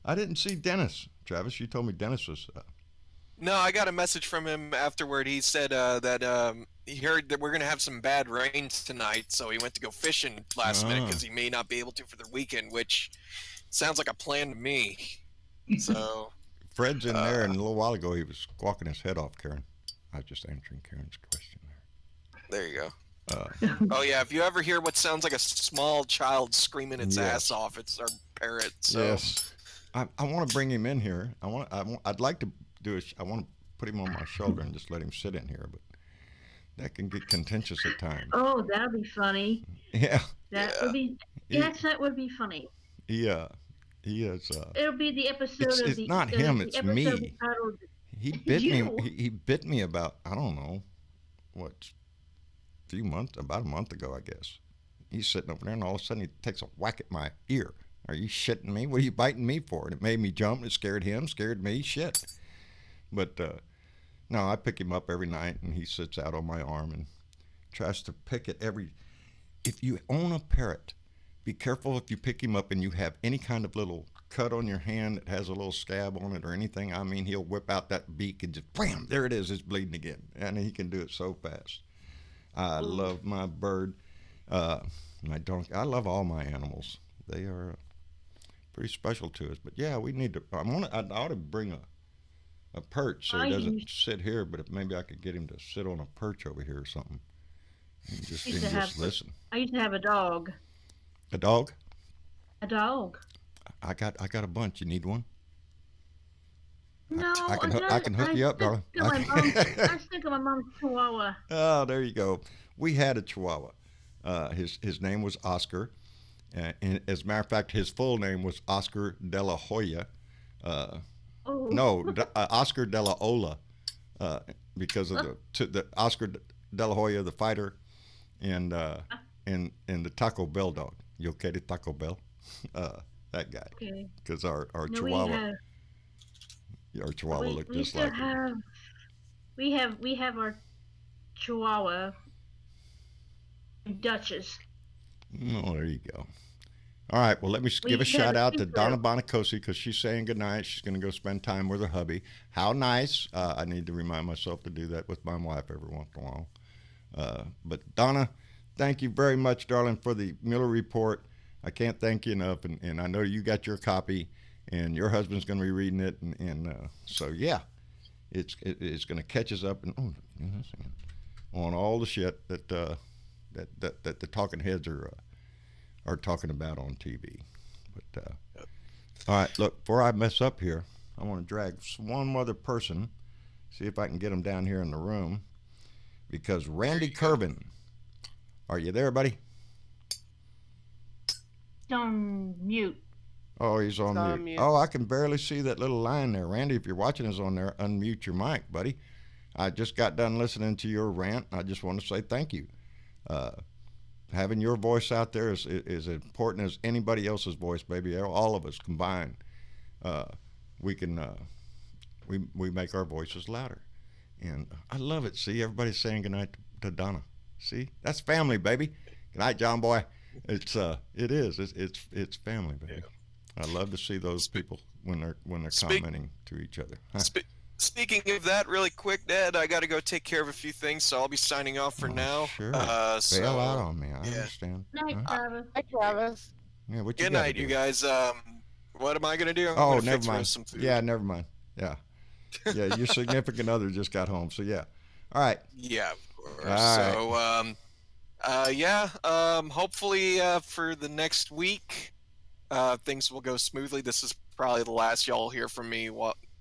I didn't see Dennis. Travis, you told me Dennis was. No, I got a message from him afterward. He said that he heard that we're going to have some bad rains tonight, so he went to go fishing last minute because he may not be able to for the weekend, which sounds like a plan to me. So Fred's in there, and a little while ago he was squawking his head off, Karen. I was just answering Karen's question there. There you go. Oh yeah, if you ever hear what sounds like a small child screaming its ass off, it's our parrot. So. Yes, I want to bring him in here. I'd like to do it. I want to put him on my shoulder and just let him sit in here, but that can get contentious at times. Oh, that'd be funny. Yeah. That would be. Yes, that would be funny. Yeah, he is. It'll be the episode of it's the. not him. The it's episode me. Titled, He bit me. He bit me about I don't know what. About a month ago, I guess. He's sitting over there, and all of a sudden he takes a whack at my ear. Are you shitting me? What are you biting me for? And it made me jump. It scared him, scared me. Shit. But no, I pick him up every night, and he sits out on my arm and tries to pick at every. If you own a parrot, be careful if you pick him up and you have any kind of little cut on your hand that has a little scab on it or anything. I mean, he'll whip out that beak and just bam, there it is. It's bleeding again, and he can do it so fast. I love my bird, my donkey. I love all my animals. They are pretty special to us. But yeah, we need to. I ought to bring a perch so he doesn't sit here. But maybe I could get him to sit on a perch over here or something, and just listen. I used to have a dog. A dog? A dog. I got a bunch. You need one? No, I can hook you up, darling. I think of my mom's Chihuahua. Oh, there you go. We had a Chihuahua. His name was Oscar. And as a matter of fact, his full name was Oscar de la Hoya. Oscar de la Ola, because of the Oscar de la Hoya, the fighter, and the Taco Bell dog. You okay to Taco Bell? That guy. Because our Chihuahua. Our Chihuahua looked just like him. We have our Chihuahua Duchess. Oh, there you go. All right, well, let me give a shout out to Donna Bonacosi because she's saying goodnight. She's going to go spend time with her hubby. How nice. I need to remind myself to do that with my wife every once in a while. But Donna, thank you very much, darling, for the Miller Report. I can't thank you enough, and I know you got your copy. And your husband's going to be reading it, and so yeah, it's going to catch us up. And on all the shit that the talking heads are talking about on TV. But all right, look, before I mess up here, I want to drag one other person, see if I can get him down here in the room, because Randy Kervin, are you there, buddy? On mute. Oh, he's on mute. Oh, I can barely see that little line there. Randy, if you're watching us on there, unmute your mic, buddy. I just got done listening to your rant. I just want to say thank you. Having your voice out there is important as anybody else's voice, baby. All of us combined, we can we make our voices louder, and I love it. See, everybody's saying goodnight to Donna. See, that's family, baby. Good night, John boy. It's family, baby. Yeah. I love to see those people when they're commenting to each other. Huh? Speaking of that, really quick, Dad, I got to go take care of a few things, so I'll be signing off for now. Sure. Bail out on me. I understand. Night, Travis. Hi, Travis. Yeah, what you Good night, you guys. What am I gonna do? Oh, never mind. Yeah, never mind. Yeah, your significant other just got home, so yeah. All right. Yeah, of course. All right. Hopefully for the next week, things will go smoothly. This is probably the last y'all hear from me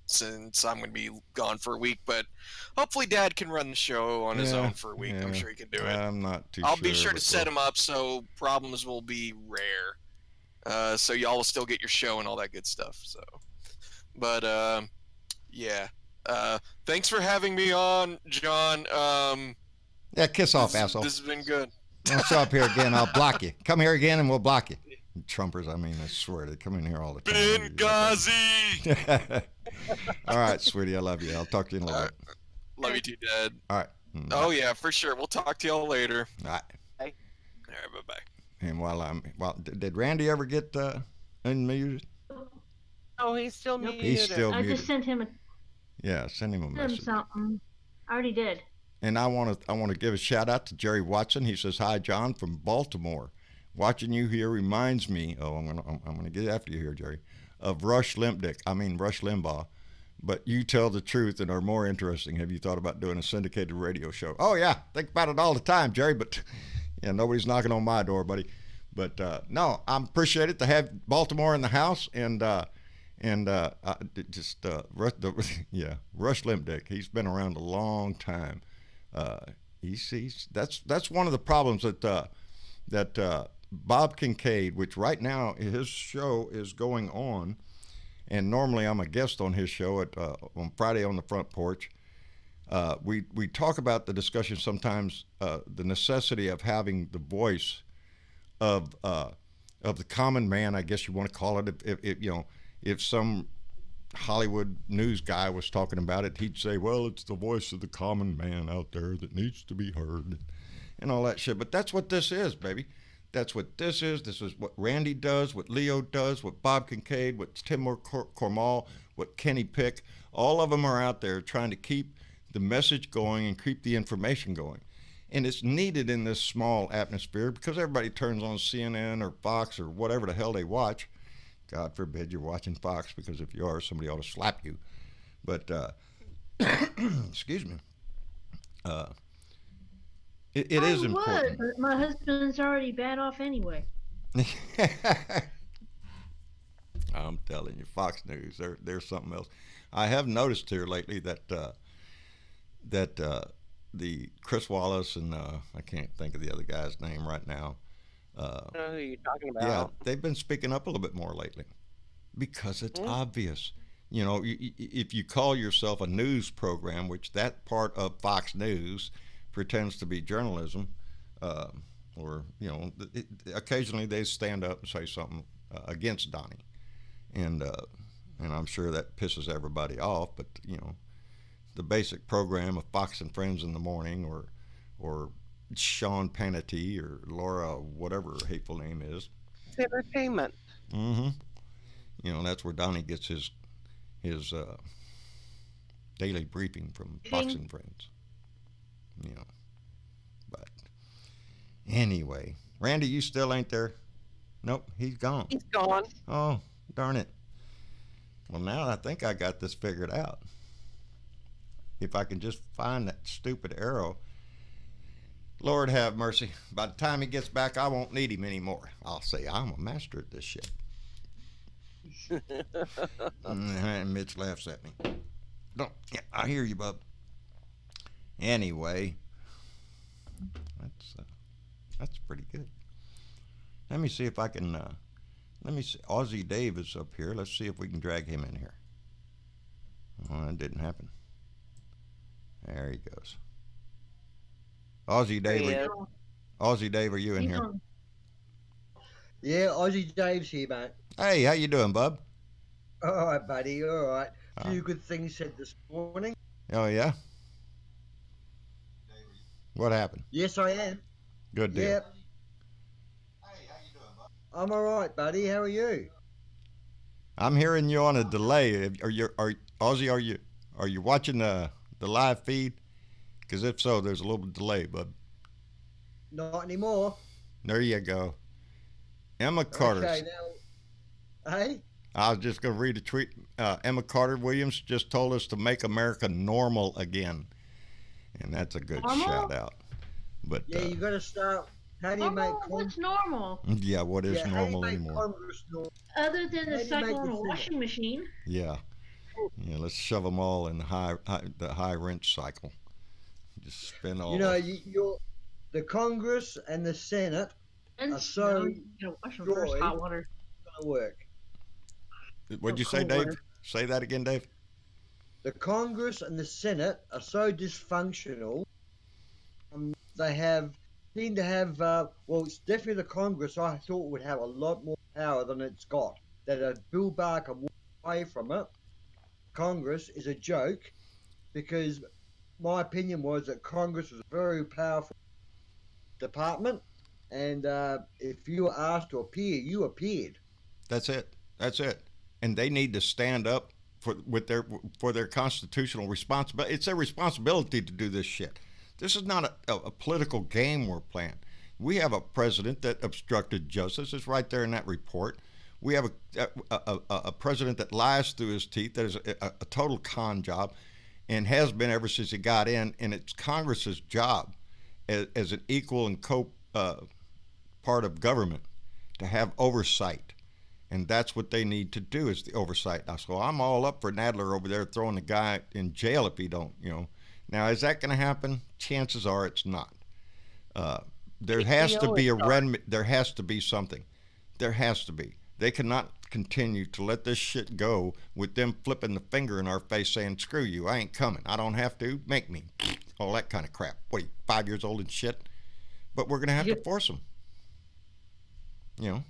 since I'm going to be gone for a week, but hopefully Dad can run the show on his own for a week. I'm sure he can do it. I'm not too I'll be sure to set him up so problems will be rare. So y'all will still get your show and all that good stuff. So, but thanks for having me on, John. Yeah, kiss off, asshole. This has been good. Don't show up here again, I'll block you. Come here again and we'll block you. Trumpers, I mean, I swear, they come in here all the time. Benghazi! All right, sweetie, I love you. I'll talk to you in a little bit. Love you too, Dad. All right. Oh, yeah, for sure. We'll talk to y'all later. All right. Bye. All right, bye-bye. And did Randy ever get unmuted? Oh, he's still Nope. muted. He's still I muted. just sent him send him a him message. something. I already did. And I want to give a shout out to Jerry Watson. He says, "Hi, John from Baltimore. Watching you here reminds me." Oh, I'm gonna get after you here, Jerry. Of Rush Limbaugh. But you tell the truth and are more interesting. Have you thought about doing a syndicated radio show? Oh yeah, think about it all the time, Jerry. But yeah, nobody's knocking on my door, buddy. But no, I appreciate it to have Baltimore in the house Rush Limbaugh. He's been around a long time. That's one of the problems that Bob Kincaid, which right now his show is going on, and normally I'm a guest on his show on Friday on the Front Porch. We talk about the discussion sometimes, the necessity of having the voice of the common man, I guess you want to call it. If some Hollywood news guy was talking about it, he'd say, well, it's the voice of the common man out there that needs to be heard and all that shit. But that's what this is, baby. That's what this is. This is what Randy does, what Leo does, what Bob Kincaid, what Timur Kormal, what Kenny Pick. All of them are out there trying to keep the message going and keep the information going. And it's needed in this small atmosphere because everybody turns on CNN or Fox or whatever the hell they watch. God forbid you're watching Fox, because if you are, somebody ought to slap you. But, excuse me. It is important. But my husband's already bad off anyway. I'm telling you, Fox News, they're something else. I have noticed here lately that the Chris Wallace and I can't think of the other guy's name right now. I don't know who you're talking about. Yeah, they've been speaking up a little bit more lately because it's obvious. You know, if you call yourself a news program, which that part of Fox News pretends to be journalism, or, you know, occasionally they stand up and say something against Donnie. And I'm sure that pisses everybody off, but, you know, the basic program of Fox and Friends in the morning, or Sean Pannity or Laura, whatever her hateful name is. It's entertainment. Mm-hmm. You know, that's where Donnie gets his daily briefing from Fox and Friends. You know, but anyway, Randy, you still ain't there? Nope, he's gone. He's gone. Oh, darn it. Well, now I think I got this figured out. If I can just find that stupid arrow Lord have mercy. By the time he gets back, I won't need him anymore. I'll say I'm a master at this shit. And Mitch laughs at me. Don't. Yeah, I hear you, bub. Anyway, that's pretty good. Let me see if I can. Let me see. Aussie Dave is up here. Let's see if we can drag him in here. Well, that didn't happen. There he goes. Aussie Dave, are you in here? Yeah, Aussie Dave's here, mate. Hey, how you doing, bub? All right, buddy. All right. A few good things said this morning. Oh yeah. What happened? Yes, I am. Good deal. Yep. Hey, how you doing, bud? I'm all right, buddy. How are you? I'm hearing you on a delay. Aussie? Are you watching the live feed? Because if so, there's a little delay, bud. Not anymore. There you go. Emma Carter. Okay, now, hey? I was just going to read a tweet. Emma Carter Williams just told us to make America normal again. And that's a good shout out. But yeah, you got to start. How do you make what's normal? Yeah, what is normal anymore? Other than the cycle on a washing machine. Yeah. Yeah, let's shove them all in the high rent cycle. Just spend all. You know, the Congress and the Senate are so destroyed. Hot water. It's gonna work. What'd you say, Dave? Say that again, Dave. The Congress and the Senate are so dysfunctional. They seem to have. Well, it's definitely the Congress. I thought would have a lot more power than it's got. That Bill Barker walked away from it. Congress is a joke, because my opinion was that Congress was a very powerful department, and if you were asked to appear, you appeared. That's it. And they need to stand up for their constitutional responsibility. It's their responsibility to do this shit. This is not a political game we're playing. We have a president that obstructed justice. It's right there in that report. We have a president that lies through his teeth. That is a total con job, and has been ever since he got in. And it's Congress's job, as an equal and part of government, to have oversight, and that's what they need to do, is the oversight. So I'm all up for Nadler over there throwing the guy in jail if he don't. Now, is that going to happen? Chances are it's not. There has to be there has to be something. There has to be. They cannot continue to let this shit go with them flipping the finger in our face saying, screw you, I ain't coming. I don't have to. Make me. All that kind of crap. What are you, 5 years old and shit? But we're going to have to force them. Yeah,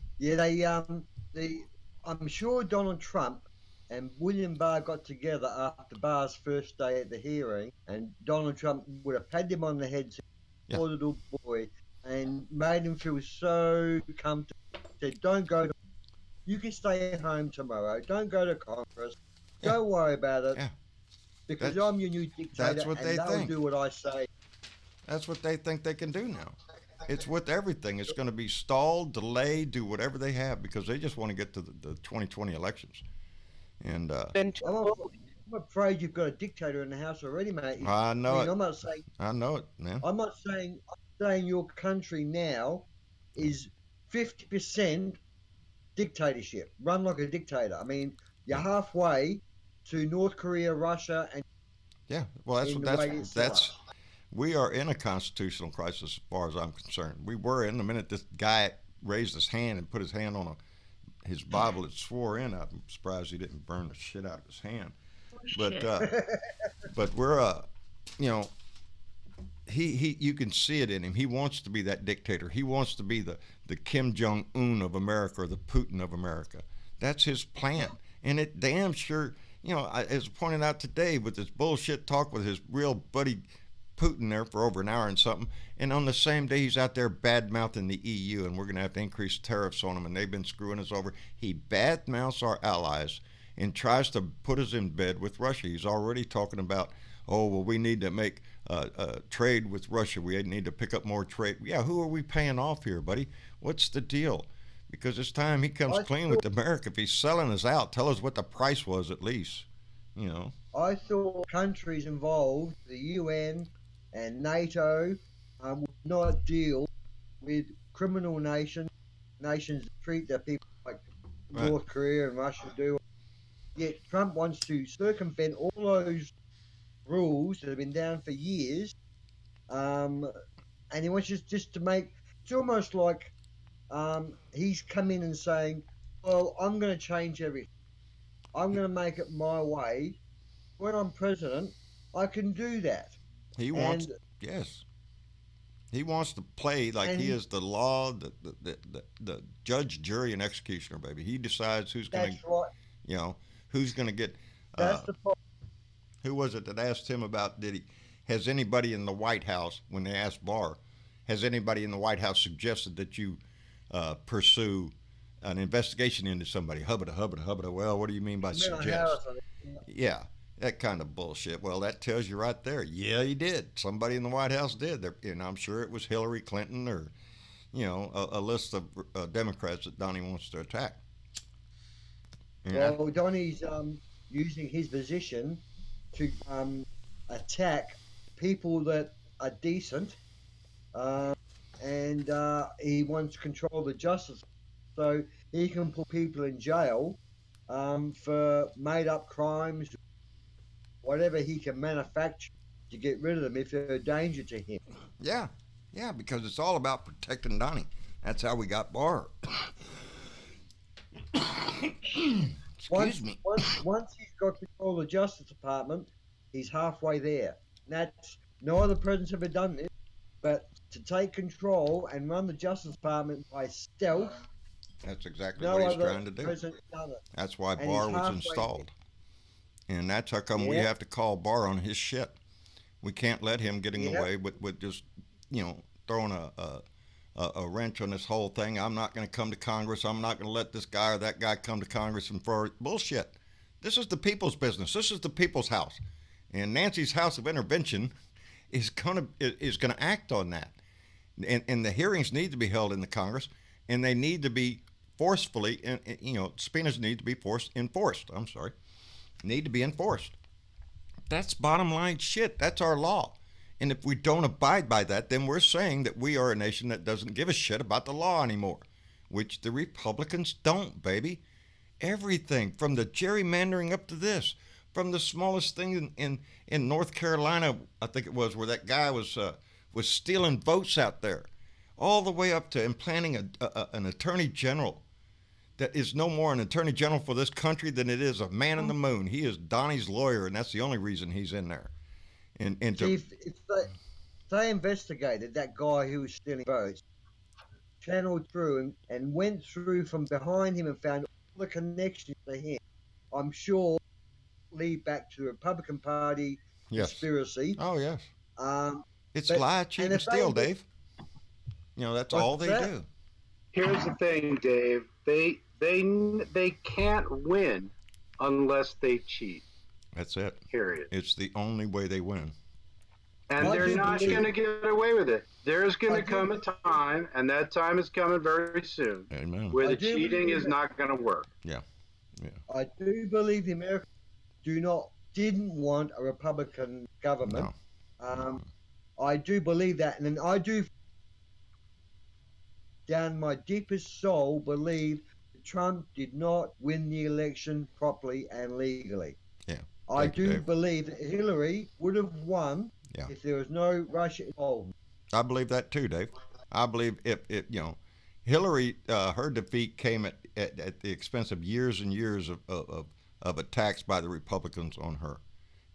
I'm sure Donald Trump and William Barr got together after Barr's first day at the hearing, and Donald Trump would have patted him on the head, said, poor little boy, and made him feel so comfortable. Said, don't go to, you can stay at home tomorrow. Don't go to Congress. Don't worry about it. Yeah. Because I'm your new dictator, that's what and they they'll think. Do what I say. That's what they think they can do now. It's with everything. It's going to be stalled, delayed, do whatever they have, because they just want to get to the 2020 elections. And I'm afraid you've got a dictator in the house already, mate. I know it. I'm not saying. I know it, man. I'm not saying. I'm saying your country now is 50% dictatorship, run like a dictator. I mean, you're halfway to North Korea, Russia, and well, that's we are in a constitutional crisis as far as I'm concerned. We were in the minute this guy raised his hand and put his hand on his Bible that swore in. I'm surprised he didn't burn the shit out of his hand. But we're he you can see it in him. He wants to be that dictator. He wants to be the Kim Jong-un of America, or the Putin of America. That's his plan. And it damn sure, as pointed out today with this bullshit talk with his real buddy Putin there for over an hour and something, and on the same day he's out there bad-mouthing the EU, and we're going to have to increase tariffs on them, and they've been screwing us over. He bad-mouths our allies and tries to put us in bed with Russia. He's already talking about, we need to make trade with Russia. We need to pick up more trade. Yeah, who are we paying off here, buddy? What's the deal? Because it's time he comes clean with America. If he's selling us out, tell us what the price was at least, I thought countries involved, the UN and NATO, would not deal with criminal nations that treat their people like North Korea and Russia do. Yet Trump wants to circumvent all those rules that have been down for years, and he wants just to make it's almost like he's come in and saying, "Well, I'm going to change everything. I'm going to make it my way. When I'm president, I can do that." He wants, yes. He wants to play like he is the law, the judge, jury, and executioner, baby. He decides who's going to, right. Who's going to get. That's the problem. Who was it that asked him about has anybody in the White House, when they asked Barr, has anybody in the White House suggested that you pursue an investigation into somebody? Hubbada. Well, what do you mean by suggest? Yeah. That kind of bullshit. Well, that tells you right there. Yeah, he did. Somebody in the White House did. And I'm sure it was Hillary Clinton or, a list of Democrats that Donnie wants to attack. Yeah. Well, Donnie's using his position to attack people that are decent, and he wants to control the justice. So he can put people in jail for made-up crimes, whatever he can manufacture to get rid of them if they're a danger to him. Yeah, because it's all about protecting Donnie. That's how we got Barr. Excuse me. Once he's got control of the Justice Department, he's halfway there. No other president's ever done this, but to take control and run the Justice Department by stealth. That's exactly what he's trying to do. That's why Barr was installed. And that's how come we have to call Barr on his shit. We can't let him getting away with just, throwing a wrench on this whole thing. I'm not going to come to Congress. I'm not going to let this guy or that guy come to Congress and for bullshit. This is the people's business. This is the people's house. And Nancy's House of Intervention is going to act on that. And the hearings need to be held in the Congress, and they need to be forcefully, subpoenas need to be enforced. Need to be enforced. That's bottom line shit. That's our law. And if we don't abide by that, then we're saying that we are a nation that doesn't give a shit about the law anymore, which the Republicans don't, baby. Everything from the gerrymandering up to this, from the smallest thing in North Carolina, I think it was, where that guy was stealing votes out there, all the way up to implanting an attorney general that is no more an attorney general for this country than it is a man in the moon. He is Donnie's lawyer, and that's the only reason he's in there. If they investigated that guy who was stealing votes, channeled through and went through from behind him and found all the connections to him, I'm sure lead back to the Republican Party conspiracy. Oh, yes. It's lie, cheat, and steal, Dave. That's all they do. Here's the thing, Dave. They can't win unless they cheat. That's it. Period. It's the only way they win. And they're not going to get away with it. There's going to come a time, and that time is coming very soon, where the cheating is not going to work. Yeah. I do believe the Americans didn't want a Republican government. No. I do believe that, and I do, down my deepest soul, believe that Trump did not win the election properly and legally. Yeah. I do believe that Hillary would have won if there was no Russia involved. I believe that too, Dave. I believe if Hillary, her defeat came at the expense of years and years of attacks by the Republicans on her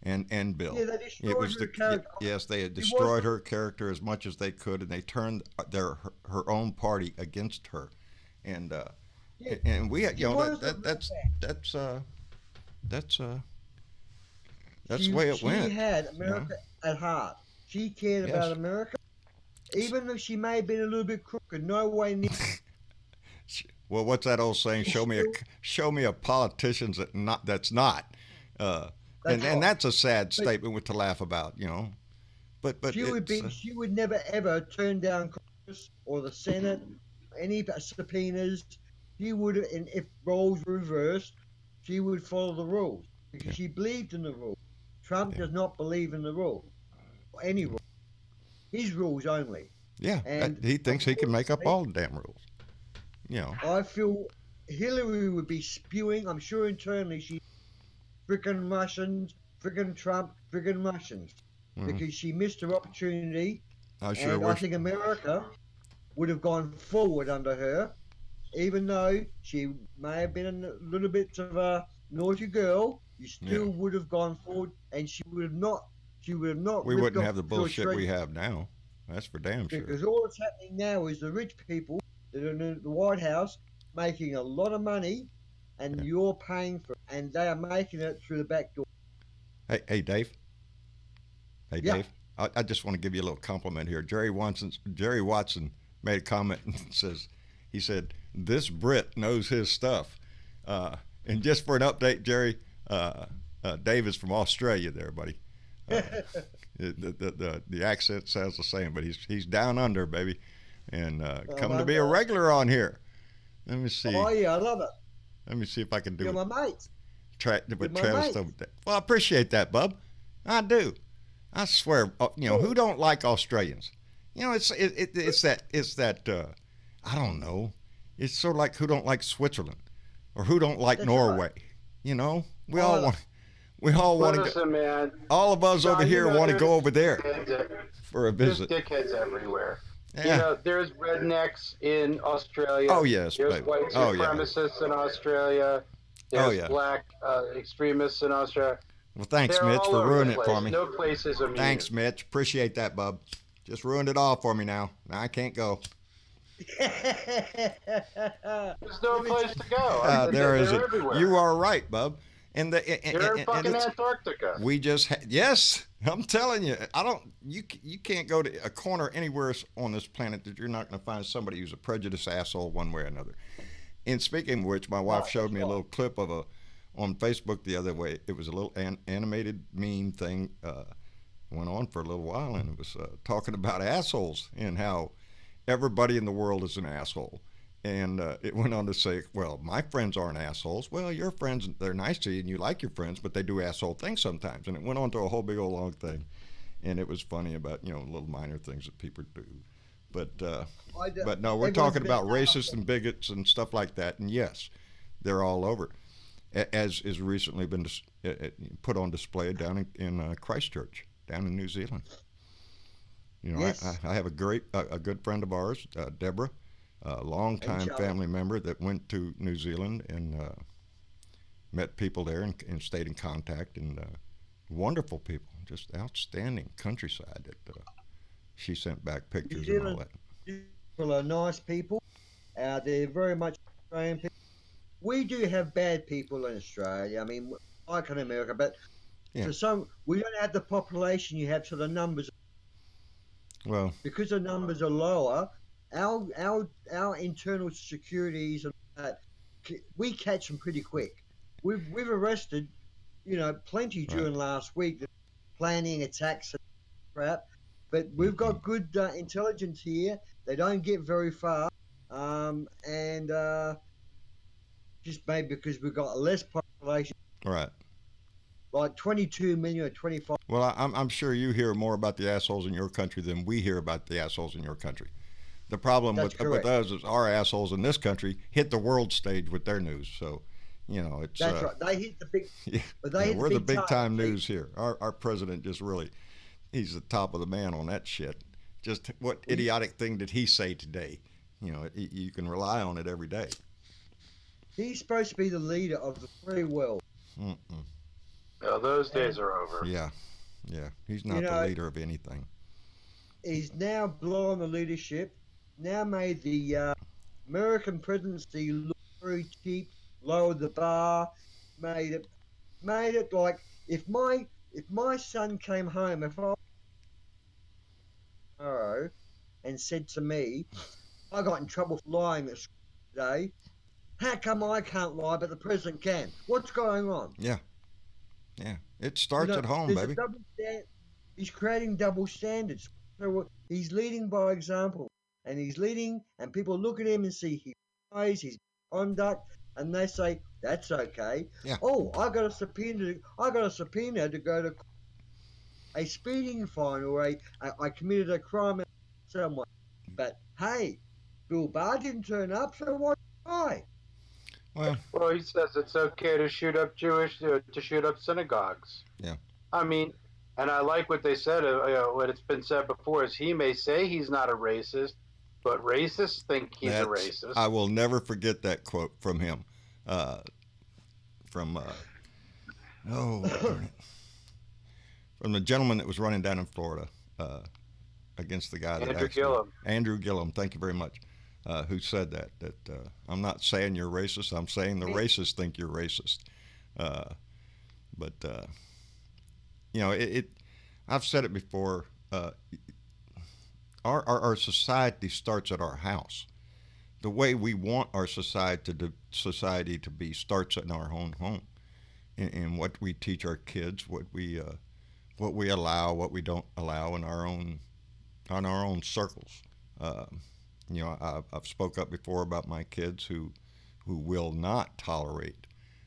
and Bill. Yeah, they destroyed her character. Yes, they had destroyed her character as much as they could, and they turned her own party against her, and we that's the way it went. She had America at heart. She cared about America, even though she may have been a little bit crooked. No way near. Well, what's that old saying? Show me a politician that's not. And that's a sad statement to laugh about, But she would never ever turn down Congress or the Senate, any subpoenas. She would, and if roles were reversed, she would follow the rules because she believed in the rules. Trump does not believe in the rules, or any rules. his rules only. Yeah, And he thinks he can make up all the damn rules. You know. I feel Hillary would be spewing. I'm sure internally she frickin' Russians, frickin' Trump, frickin' Russians, because she missed her opportunity. I think America would have gone forward under her, even though she may have been a little bit of a naughty girl. You still would have gone forward, and she would have not. She would have not. We wouldn't have the bullshit we have now. That's for damn sure. Because all that's happening now is the rich people that are in the White House making a lot of money, and you're paying for it, and they are making it through the back door. Hey, Dave. Hey, Dave. I just want to give you a little compliment here. Jerry Watson made a comment and he said, this Brit knows his stuff. And just for an update, Jerry, Dave is from Australia there, buddy. The accent sounds the same, but he's down under, baby, and coming to be a regular on here. Let me see. Oh yeah, I love it. Let me see if I can do You're it. my mate. Well, I appreciate that, bub. I do. I swear. Who don't like Australians? It's that. I don't know. It's sort of like who don't like Switzerland, or who don't like Norway. Right. We all want to go. Man. All of us over here want to go over there for a visit. There's dickheads everywhere. Yeah. There's rednecks in Australia. Oh yes. There's white supremacists in Australia. There's black extremists in Australia. Well, thanks, Mitch, for ruining it for me. No place is immune. Thanks, Mitch. Appreciate that, bub. Just ruined it all for me now. Now I can't go. There's no place to go. There is everywhere. You are right, bub. They're in fucking Antarctica. We just yes, I'm telling you, you can't go to a corner anywhere on this planet that you're not going to find somebody who's a prejudiced asshole one way or another. And speaking of which, my wife showed me a little clip of on Facebook the other way. It was a little animated meme thing. Went on for a little while, and it was talking about assholes and how everybody in the world is an asshole. And it went on to say, well, my friends aren't assholes. Well, your friends, they're nice to you and you like your friends, but they do asshole things sometimes. And it went on to a whole big old long thing. And it was funny about, little minor things that people do. But no, we're talking about racists and bigots and stuff like that. And yes, they're all over, as is recently been put on display down in Christchurch, down in New Zealand. Yes. I have a good friend of ours, Deborah, a longtime family member that went to New Zealand and met people there and stayed in contact, and wonderful people, just outstanding countryside that she sent back pictures and all that. People are nice people. They're very much Australian people. We do have bad people in Australia. I mean, like in America, but for some, we don't have the population you have, so the numbers. Well, because the numbers are lower, our internal securities, we catch them pretty quick. We've arrested, plenty during last week, planning attacks and crap. But we've got good intelligence here. They don't get very far, and just maybe because we've got less population. Right. Like 22 million or 25. Well, I'm sure you hear more about the assholes in your country than we hear about the assholes in your country. The problem with us is our assholes in this country hit the world stage with their news. So, it's that's right. They hit the big. We're the big time news here. Our president just really, he's the top of the man on that shit. Just what idiotic thing did he say today? You can rely on it every day. He's supposed to be the leader of the free world. No, those days are over. Yeah. He's not the leader of anything. He's now blown the leadership. Now made the American presidency look very cheap. Lowered the bar. Made it like if my son came home and said to me, I got in trouble for lying at school today. How come I can't lie but the president can? What's going on? Yeah. It starts at home, baby. He's creating double standards. So he's leading by example, and he's leading, and people look at him and see his ways, his conduct, and they say that's okay. Yeah. Oh, I got a subpoena to go to. a speeding fine or I committed a crime somewhere. But hey, Bill Barr didn't turn up, so why I? Well, he says it's okay to shoot up to shoot up synagogues. Yeah. I mean, and I like what they said. What it's been said before is he may say he's not a racist, but racists think he's a racist. I will never forget that quote from him. From from the gentleman that was running down in Florida against the guy Andrew Gillum. Andrew Gillum, thank you very much. Who said that I'm not saying you're racist. I'm saying the racists think you're racist. But you know, I've said it before. Our society starts at our house. The way we want our society to be starts in our own home, and what we teach our kids, what we allow, what we don't allow in our own circles. You know, I've spoke up before about my kids who will not tolerate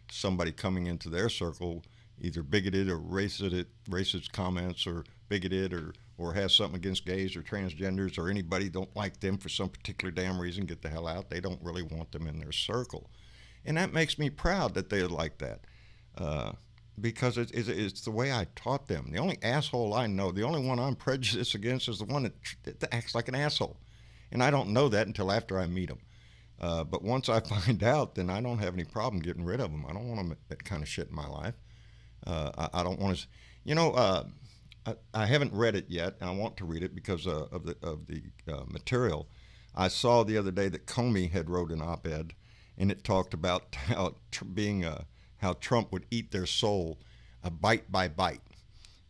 somebody coming into their circle either bigoted or racist comments or bigoted or has something against gays or transgenders or anybody don't like them for some particular damn reason. Get the hell out. They don't really want them in their circle. And that makes me proud that they're like that because it's the way I taught them. The only asshole I know, the only one I'm prejudiced against is the one that acts like an asshole. And I don't know that until after I meet them. But once I find out, then I don't have any problem getting rid of them. I don't want them that kind of shit in my life. I don't want to, you know, I haven't read it yet, and I want to read it because of the material. I saw the other day that Comey had wrote an op-ed, and it talked about how how Trump would eat their soul bite by bite.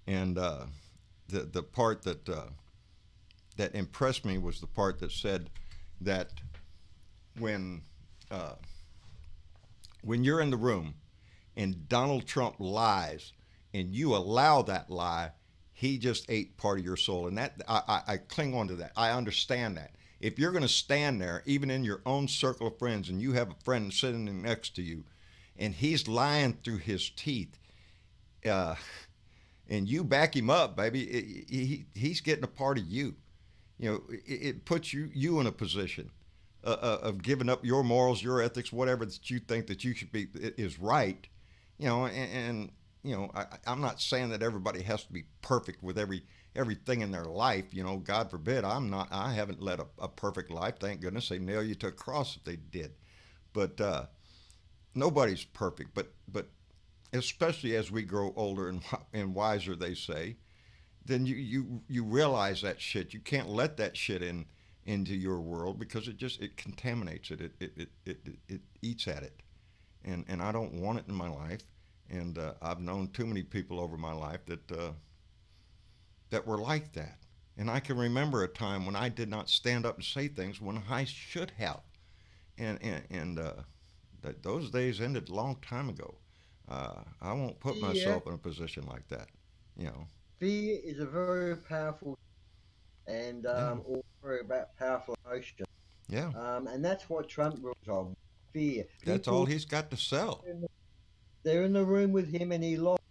And the part that impressed me was the part that said that when you're in the room and Donald Trump lies and you allow that lie, he just ate part of your soul. And that I cling on to that. I understand that. If you're going to stand there, even in your own circle of friends, and you have a friend sitting next to you, and he's lying through his teeth, and you back him up, baby, he's getting a part of you. You know, it puts you in a position of giving up your morals, your ethics, whatever that you think that you should be is right. You know, and you know, I'm not saying that everybody has to be perfect with everything in their life. You know, God forbid, I haven't led a perfect life. Thank goodness. They nail you to a cross if they did. But nobody's perfect. But especially as we grow older and wiser, they say, then you realize that shit. You can't let that shit into your world because it contaminates it. It eats at it. And I don't want it in my life. And I've known too many people over my life that were like that. And I can remember a time when I did not stand up and say things when I should have. And those days ended a long time ago. I won't put myself in a position like that, you know. Fear is a very powerful and or very powerful emotion. Yeah. And that's what Trump rules on. Fear. That's all he's got to sell. They're in the room with him and he lost.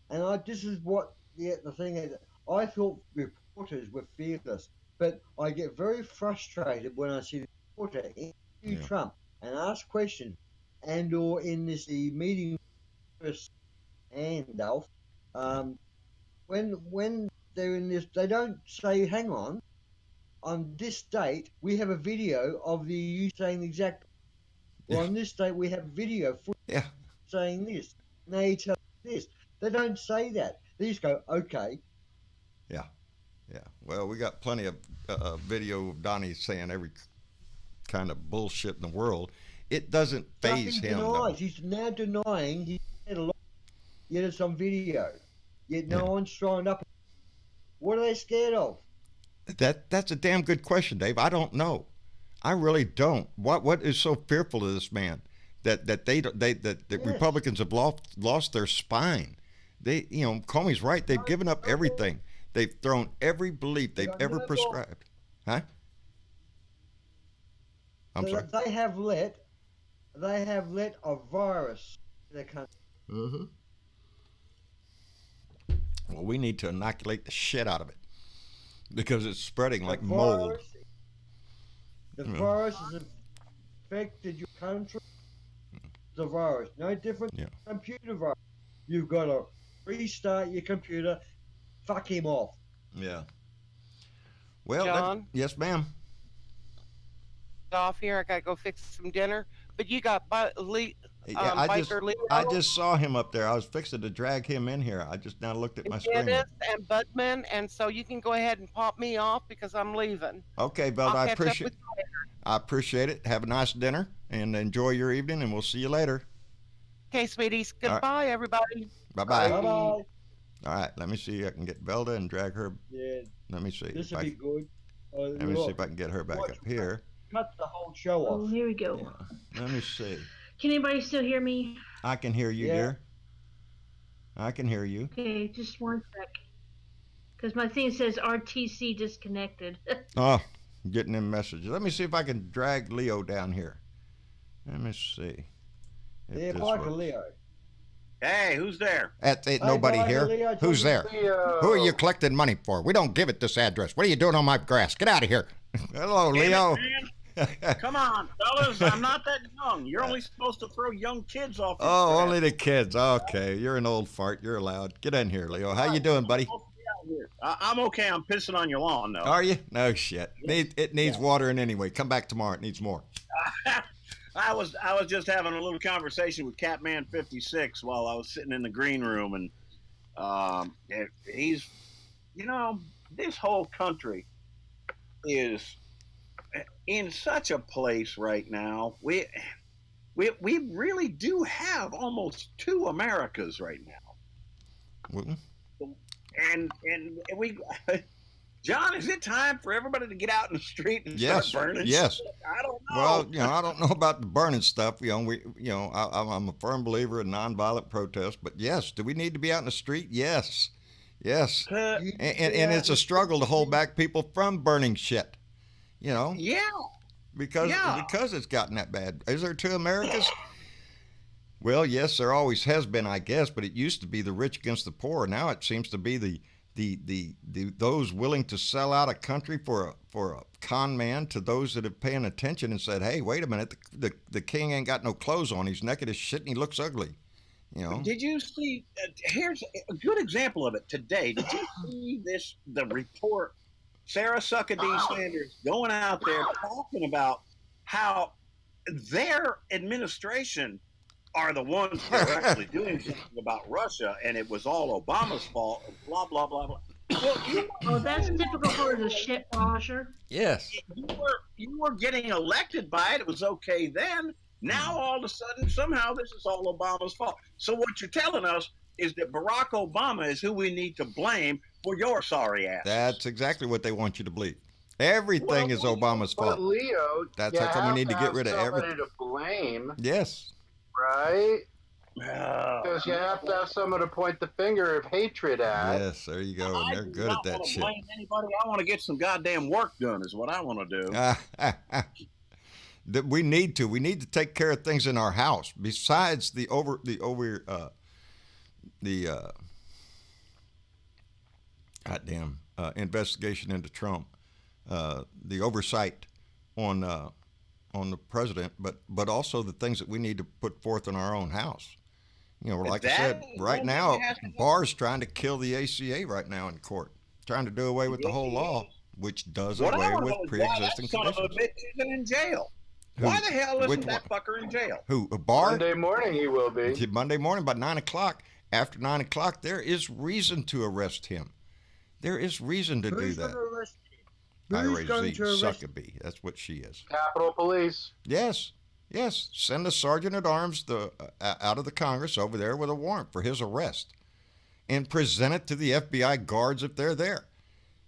And this is what the thing is. I thought reporters were fearless, but I get very frustrated when I see the reporter interview Trump and ask questions, and or in the meeting with Andolph, when they're in this, they don't say, "Hang on this date we have a video of you saying the exact." Well, on this date we have video footage saying this. And they tell this. They don't say that. They just go, "Okay." Yeah. Well, we got plenty of video of Donnie saying every kind of bullshit in the world. It doesn't faze him. He's now denying he said a lot. Yet it's on video. Yet no one's trying up. What are they scared of? That's a damn good question, Dave. I don't know. I really don't. What is so fearful of this man that Republicans have lost their spine? They, you know, Comey's right. They've given up everything. They've thrown every belief they've ever prescribed. Huh? I'm sorry. They have let a virus in their country. Mm-hmm. Well, we need to inoculate the shit out of it because it's spreading like mold. The virus has affected your country. The virus, no different than computer virus. You've got to restart your computer. Fuck him off. Yeah. Well, John? Yes, ma'am. Off here. I got to go fix some dinner. But you got I just saw him up there. I was fixing to drag him in here. I just now looked at my screen. And Budman, and so you can go ahead and pop me off because I'm leaving. Okay, Belle, I appreciate it. Have a nice dinner and enjoy your evening, and we'll see you later. Okay, sweeties. Goodbye, everybody. Bye-bye. Bye-bye. All right, let me see. I can get Belda and drag her. Yeah. Let me see. This will be good. Let me see if I can get her back up here. Cut the whole show off. Oh, here we go. Yeah. Let me see. Can anybody still hear me? I can hear you, dear. I can hear you. Okay, just one sec. Because my thing says RTC disconnected. Oh, getting them messages. Let me see if I can drag Leo down here. Let me see. Yeah, Michael Leo. Hey, who's there? Ain't nobody here. Leo, Who's there? Leo. Who are you collecting money for? We don't give it this address. What are you doing on my grass? Get out of here. Hello, Leo. Come on, fellas. I'm not that young. You're only supposed to throw young kids off. Oh, only the kids. Okay, you're an old fart. You're allowed. Get in here, Leo. How you doing, buddy? I'm okay. I'm pissing on your lawn, though. Are you? No shit. It needs watering anyway. Come back tomorrow. It needs more. I was just having a little conversation with Catman 56 while I was sitting in the green room, and he's, this whole country is in such a place right now. We really do have almost two Americas right now. Mm-hmm. And we, John, is it time for everybody to get out in the street and start burning? Yes. I don't know. Well, I don't know about the burning stuff. I'm a firm believer in nonviolent protest, but yes, do we need to be out in the street? Yes. And it's a struggle to hold back people from burning shit. Yeah. Because it's gotten that bad. Is there two Americas? Well, yes, there always has been, I guess, but it used to be the rich against the poor. Now it seems to be the those willing to sell out a country for a con man to those that have paying attention and said, hey, wait a minute, the king ain't got no clothes on. He's naked as shit and he looks ugly. Did you see? Here's a good example of it today. Did you see the report? Sarah Huckabee Sanders going out there talking about how their administration are the ones that are actually doing something about Russia, and it was all Obama's fault, and blah, blah, blah, blah. Well, that's typical for the shit washer. Yes. You were getting elected by it. It was okay then. Now, all of a sudden, somehow, this is all Obama's fault. So what you're telling us is that Barack Obama is who we need to blame for your sorry ass. That's exactly what they want you to believe. Everything is Obama's fault. But Leo, that's how come we need to get rid of everything. To blame. Yes. Right? Because you have to have someone to point the finger of hatred at. Yes, there you go. And they're good at that shit. Blame anybody. I want to get some goddamn work done is what I want to do. We need to take care of things in our house besides the investigation into Trump, the oversight on the president, but also the things that we need to put forth in our own house. Like I said, right now, Barr's trying to kill the ACA right now in court, trying to do away with the whole law, which does away with pre-existing conditions. Son of a bitch isn't in jail. Why the hell isn't that fucker in jail? Who? Barr? Monday morning he will be. Monday morning by 9 o'clock. After 9 o'clock, there is reason to arrest him. There is reason to do that. Who's going to arrest Huckabee. That's what she is. Capitol Police. Yes. Send a sergeant at arms out of the Congress over there with a warrant for his arrest, and present it to the FBI guards if they're there.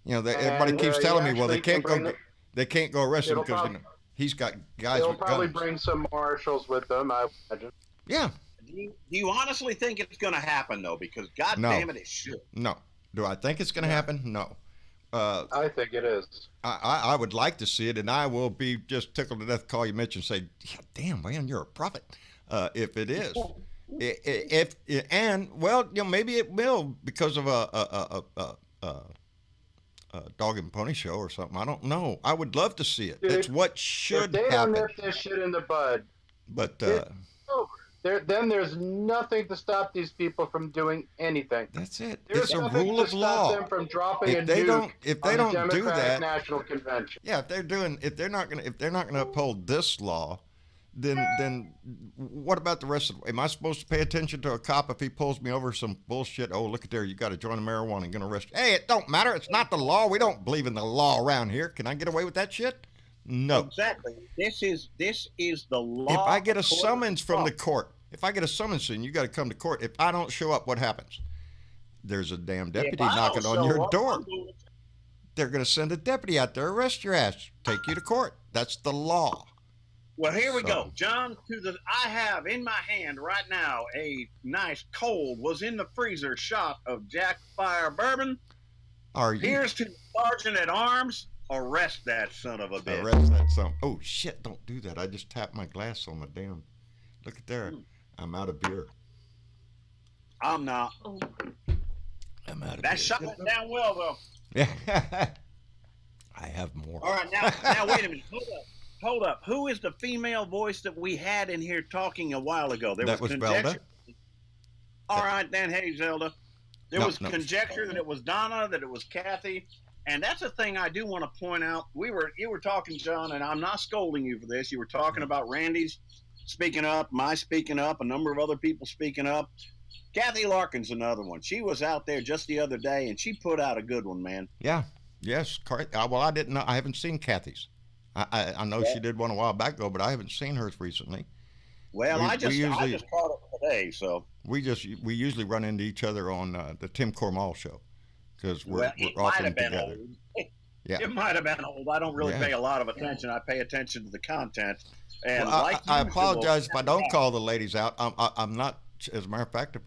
Everybody keeps telling me, well, they can't go arrest him because he's got guys with guns. They'll probably bring some marshals with them, I imagine. Yeah. Do you honestly think it's going to happen, though? Because, damn it should. No. Do I think it's going to happen? No. I think it is. I would like to see it, and I will be just tickled to death to call you Mitch and say, yeah, damn, man, you're a prophet, if it is. Maybe it will because of a dog and pony show or something. I don't know. I would love to see it. Dude, That's what should if they happen. don't nip this shit in the bud, But it's over. Then there's nothing to stop these people from doing anything. That's it. There's It's a nothing rule to of stop law. them from dropping If a they nuke don't, if they on don't the do Democratic that, National Convention. yeah, if they're not gonna uphold this law, then what about the rest of it? Am I supposed to pay attention to a cop if he pulls me over some bullshit? Oh, look at there, you got to join the marijuana and gonna arrest you. Hey, it don't matter. It's not the law. We don't believe in the law around here. Can I get away with that shit? No. Exactly. This is the law. If I get a summons from the court, if I get a summons and you got to come to court, if I don't show up, what happens? There's a damn deputy knocking on your door. They're going to send a deputy out there, arrest your ass, take you to court. That's the law. Well, here we go, John. I have in my hand right now a nice cold, was in the freezer shot of Jack Fire bourbon. Here's to the sergeant at arms. Arrest that son of a bitch. Arrest that son. Oh shit! Don't do that. I just tapped my glass on the damn. Look at there. I'm out of beer. I'm not. Oh. I'm out of beer. That shot went down well though. Yeah. I have more. All right, now wait a minute. Hold up. Who is the female voice that we had in here talking a while ago? That was Velda. All right, then. Hey, Zelda. There was conjecture that it was Donna, that it was Kathy, and that's a thing I do want to point out. You were talking, John, and I'm not scolding you for this. You were talking about Randy's speaking up, my speaking up, a number of other people speaking up. Kathy Larkin's another one. She was out there just the other day, and she put out a good one, man. Yeah. Yes. Well, I didn't know. I haven't seen Kathy's. I know she did one a while back ago, but I haven't seen hers recently. Well, I just caught it today, so we usually run into each other on the Tim Cormall show because we're often together. Yeah, it might have been old. I don't really pay a lot of attention. I pay attention to the content. And I apologize if I don't call the ladies out. I'm not. As a matter of fact, if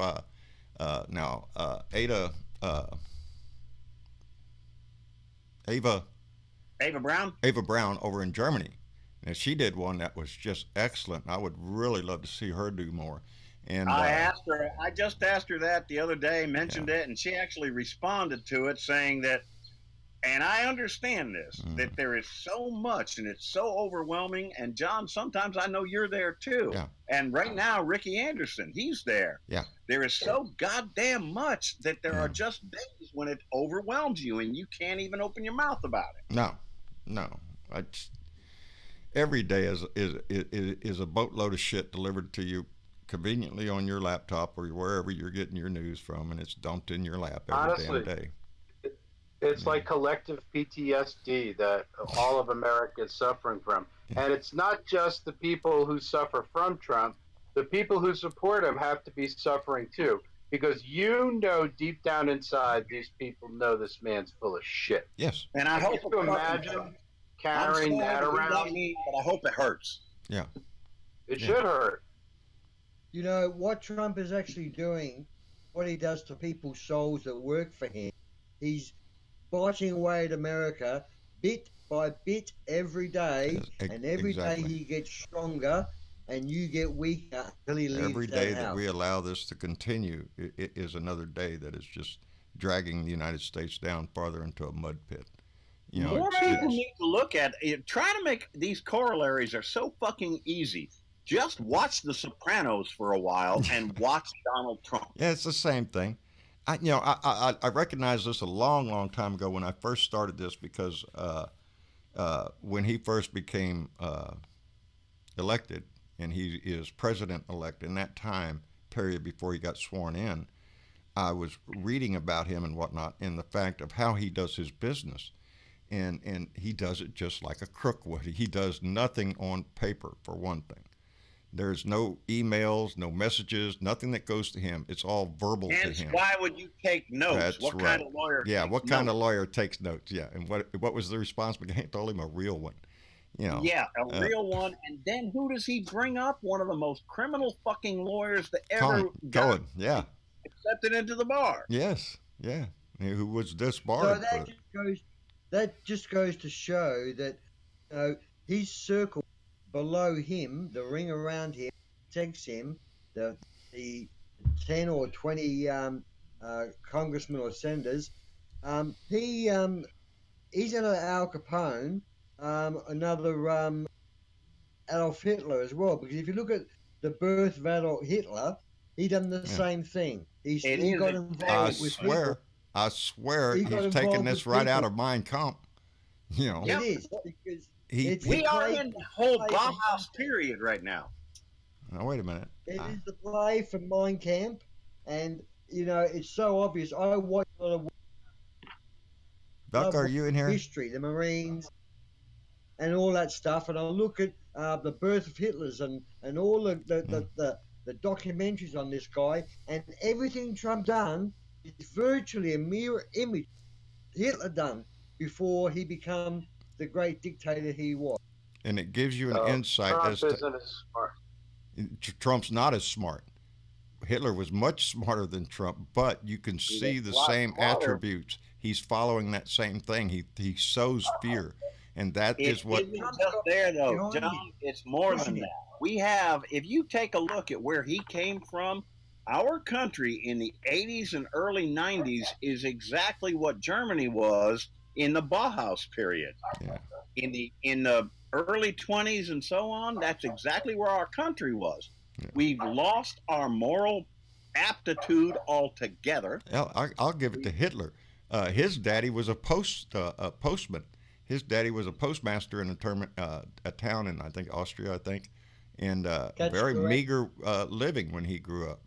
Ava Brown over in Germany, and she did one that was just excellent. I would really love to see her do more. And I just asked her that the other day, mentioned it, and she actually responded to it saying that, and I understand this, that there is so much and it's so overwhelming. And John, sometimes I know you're there too. Yeah. And right now, Ricky Anderson, he's there. Yeah. There is so goddamn much that there are just days when it overwhelms you and you can't even open your mouth about it. No. Every day is a boatload of shit delivered to you conveniently on your laptop or wherever you're getting your news from, and it's dumped in your lap every damn day. It's like collective PTSD that all of America is suffering from. And it's not just the people who suffer from Trump. The people who support him have to be suffering too. Because deep down inside, these people know this man's full of shit. Yes. And I hope you imagine carrying that around. But I hope it hurts. Yeah. It should hurt. You know, what Trump is actually doing, what he does to people's souls that work for him, he's biting away at America bit by bit every day, and every day he gets stronger and you get weaker until he leaves every day that we allow this to continue, it is another day that is just dragging the United States down farther into a mud pit. You know, more people need to look at it. Try to make these corollaries are so fucking easy. Just watch The Sopranos for a while and watch Donald Trump. Yeah, it's the same thing. I recognized this a long time ago when I first started this because when he first became elected, and he is president-elect in that time period before he got sworn in, I was reading about him and whatnot and the fact of how he does his business. And he does it just like a crook would. He does nothing on paper, for one thing. There's no emails, no messages, nothing that goes to him. It's all verbal to him. Why would you take notes? That's what right. Kind of lawyer? Yeah, what kind of lawyer takes notes? Yeah, and what was the response? I told him a real one. You know, yeah, a real one. And then who does he bring up? One of the most criminal fucking lawyers that ever Cohen, yeah, accepted into the bar. Yes, yeah, who was disbarred. So that just goes to show that his circle below him, the ring around him, protects him, the the 10 or 20 congressmen or senators. He's another Al Capone, another Adolf Hitler as well. Because if you look at the birth of Adolf Hitler, he done the same thing. He got involved with people. I swear he's taking this right out of Mein Kampf. You know, it is because we are in the whole Bauhaus period right now. Now wait a minute. It is the play from Mein Kampf, and you know it's so obvious. I watch a lot of Buck, are you in here? History, the Marines, and all that stuff, and I look at the birth of Hitler's and all the documentaries on this guy, and everything Trump done is virtually a mirror image Hitler done before he became the great dictator he was. And it gives you an insight Trump as to isn't as smart. Trump's not as smart. Hitler was much smarter than Trump, but you can see the same attributes. He's following that same thing. He sows fear, and that is what. It isn't just there, though, John. It's more than that. We have, if you take a look at where he came from, our country in the 80s and early 90s is exactly what Germany was in the Bauhaus period. Yeah. In the early 20s and so on, that's exactly where our country was. Yeah. We've lost our moral aptitude altogether. I'll give it to Hitler. His daddy was a postman. His daddy was a postmaster in a town in, I think, Austria, and very meager living when he grew up.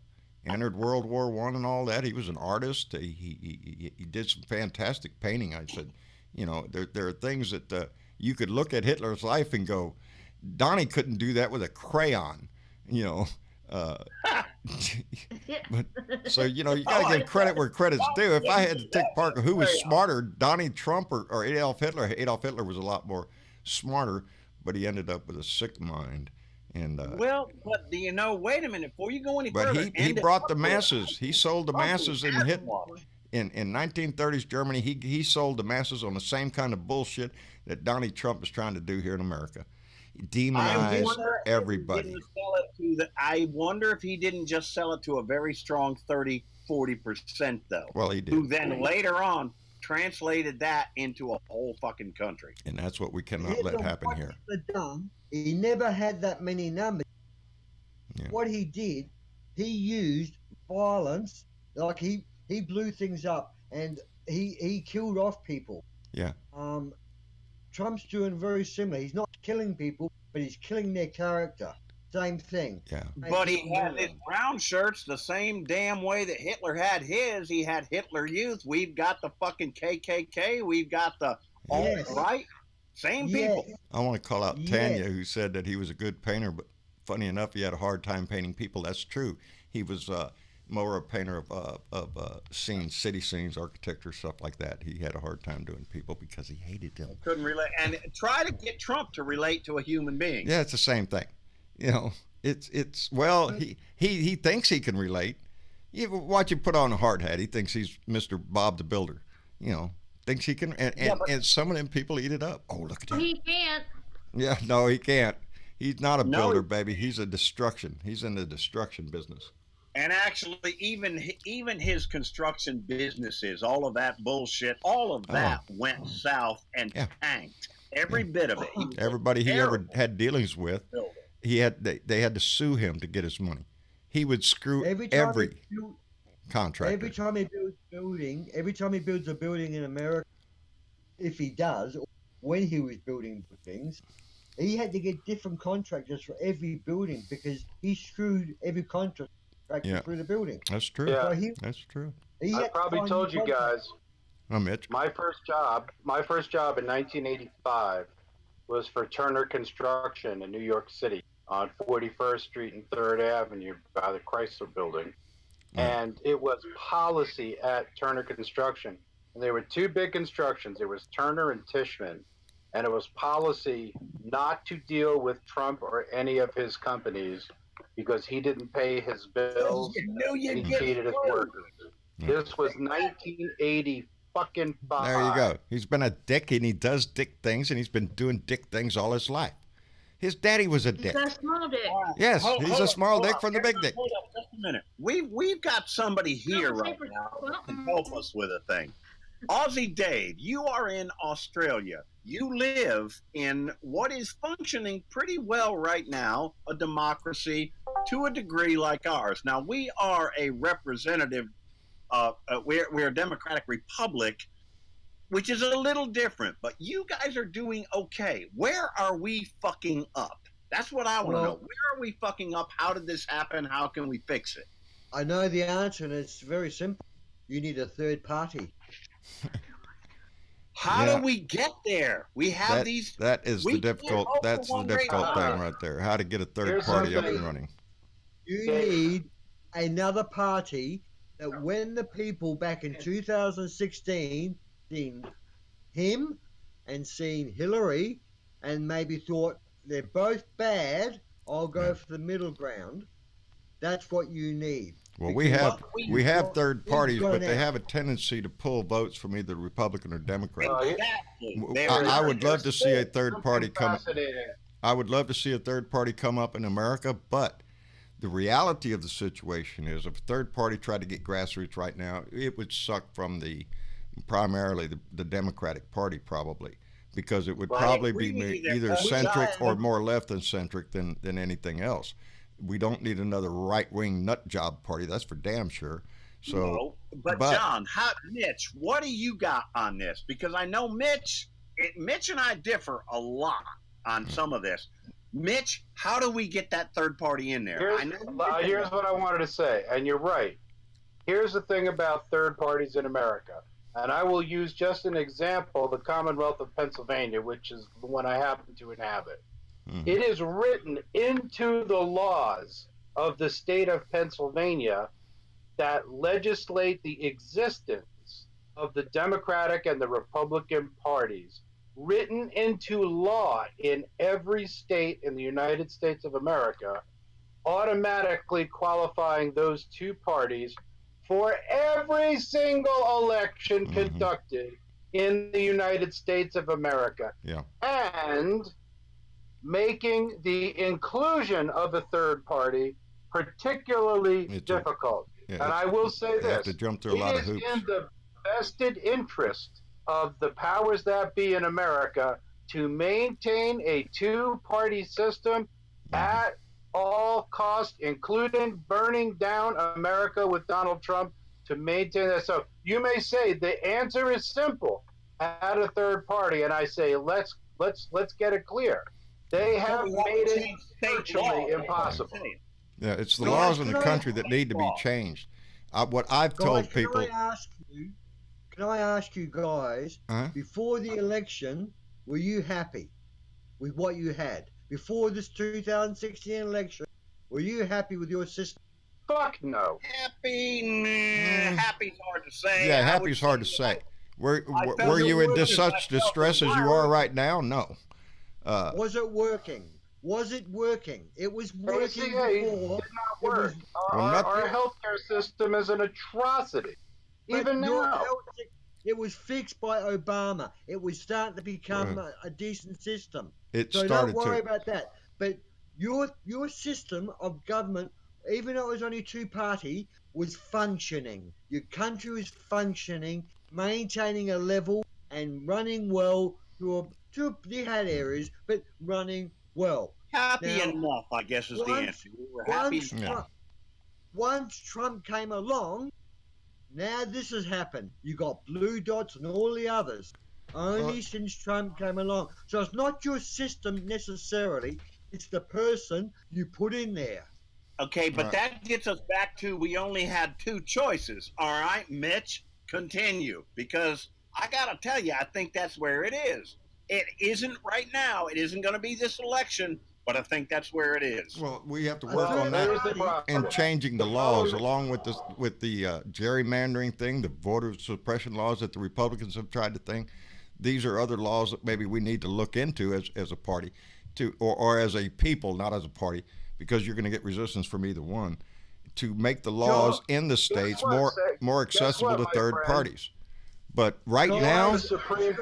Entered World War I and all that. He was an artist. He did some fantastic painting. I said, you know, there are things that you could look at Hitler's life and go, Donnie couldn't do that with a crayon, you know. But so you know, you gotta give credit where credit's due. If I had to pick Parker, who was smarter, Donnie Trump or Adolf Hitler? Adolf Hitler was a lot more smarter, but he ended up with a sick mind. And well, but you know, wait a minute before you go any further. But he brought the masses. He sold the masses and hit. In 1930s Germany, he sold the masses on the same kind of bullshit that Donnie Trump is trying to do here in America. Demonize everybody. I wonder if he didn't just sell it to a very strong 30-40%, though. Well, he did. Who then later on translated that into a whole fucking country. And that's what we cannot let happen here. He never had that many numbers. Yeah. What he did, he used violence. Like he blew things up and he killed off people. Yeah. Trump's doing very similar. He's not killing people, but he's killing their character. Same thing. Yeah. But he had his brown shirts the same damn way that Hitler had his. He had Hitler Youth. We've got the fucking KKK. We've got the alt-right. Same people. I want to call out Tanya, who said that he was a good painter, but funny enough, he had a hard time painting people. That's true. He was more a painter of scenes, city scenes, architecture, stuff like that. He had a hard time doing people because he hated them. Couldn't relate. And try to get Trump to relate to a human being. Yeah, it's the same thing. You know, it's well, he thinks he can relate. You watch him put on a hard hat. He thinks he's Mr. Bob the Builder. You know, thinks he can, and some of them people eat it up. Oh, look at him. He can't. Yeah, no, he can't. He's not a builder, baby. He's a destruction. He's in the destruction business. And actually, even his construction businesses, all of that bullshit, all of that went south and tanked. Every bit of it. Everybody he ever had dealings with, they had to sue him to get his money. He would screw every contractor. Every time he builds a building in America, if he does, when he was building things, he had to get different contractors for every building because he screwed every contractor through the building. That's true. Yeah. So that's true. I probably told you guys. Mitch. My first job in 1985 was for Turner Construction in New York City on 41st Street and 3rd Avenue by the Chrysler Building. And it was policy at Turner Construction. And there were two big constructions. It was Turner and Tishman. And it was policy not to deal with Trump or any of his companies because he didn't pay his bills and he cheated his workers. This was 1980 fucking 5. There you go. He's been a dick and he does dick things and he's been doing dick things all his life. His daddy was a dick. He's a small dick. Yes, he's a small dick from the big dick. Hold up just a minute. We've got somebody here right now that can help us with a thing. Aussie Dave, you are in Australia. You live in what is functioning pretty well right now, a democracy to a degree like ours. Now, we are a representative, we're a democratic republic, which is a little different, but you guys are doing okay. Where are we fucking up? That's what I want to know. Where are we fucking up? How did this happen? How can we fix it? I know the answer, and it's very simple. You need a third party. How do we get there? We have these. That is the difficult. That's the difficult thing right there. How to get a third party up and running. You need another party that when the people back in 2016 seen him and seen Hillary and maybe thought they're both bad, I'll go for the middle ground. That's what you need. Well, we have third parties, but they have a tendency to pull votes from either Republican or Democrat. I would love to see a third party come. I would love to see a third party come up in America, but the reality of the situation is, if a third party tried to get grassroots right now, it would suck from primarily the Democratic Party, probably, because it would probably be either centric or more left than centric than anything else. We don't need another right-wing nut job party. That's for damn sure. So, but John, Mitch, what do you got on this? Because I know Mitch and I differ a lot on some of this. Mitch, how do we get that third party in there? Here's what I wanted to say, and you're right. Here's the thing about third parties in America, and I will use just an example, the Commonwealth of Pennsylvania, which is the one I happen to inhabit. It is written into the laws of the state of Pennsylvania that legislate the existence of the Democratic and the Republican parties, written into law in every state in the United States of America, automatically qualifying those two parties for every single election conducted in the United States of America. Yeah. And making the inclusion of a third party particularly difficult. And I will say this, have to jump through a lot of hoops. It is in the vested interest of the powers that be in America to maintain a two-party system at all costs, including burning down America with Donald Trump, to maintain that. So you may say the answer is simple: add a third party, and I say let's get it clear. They have made it virtually impossible. Yeah, it's the laws in the country that need to be changed. What I've told people. Can I ask you guys, before the election, were you happy with what you had? Before this 2016 election, were you happy with your system? Fuck no. Happy's hard to say. Yeah, happy's hard to say. Were you in such distress as you are right now? No. Was it working? Was it working? It was working before. It did not work. Our healthcare system is an atrocity. Even now. It was fixed by Obama. It was starting to become a decent system. So don't worry about that. But your system of government, even though it was only two-party, was functioning. Your country was functioning, maintaining a level and running well they had areas, but running well. Happy enough, I guess, is the answer. We were happy enough. Once Trump came along, now this has happened. You got blue dots and all the others. Only since Trump came along. So it's not your system necessarily. It's the person you put in there. Okay, but that gets us back to we only had two choices. All right, Mitch, continue. Because I got to tell you, I think that's where it is. It isn't right now. It isn't going to be this election, but I think that's where it is. Well, we have to work on that and changing the laws, along with the gerrymandering thing, the voter suppression laws that the Republicans have tried to think. These are other laws that maybe we need to look into as a party, or as a people, not as a party, because you're going to get resistance from either one, to make the laws in the states more accessible to third parties. But right now, the Supreme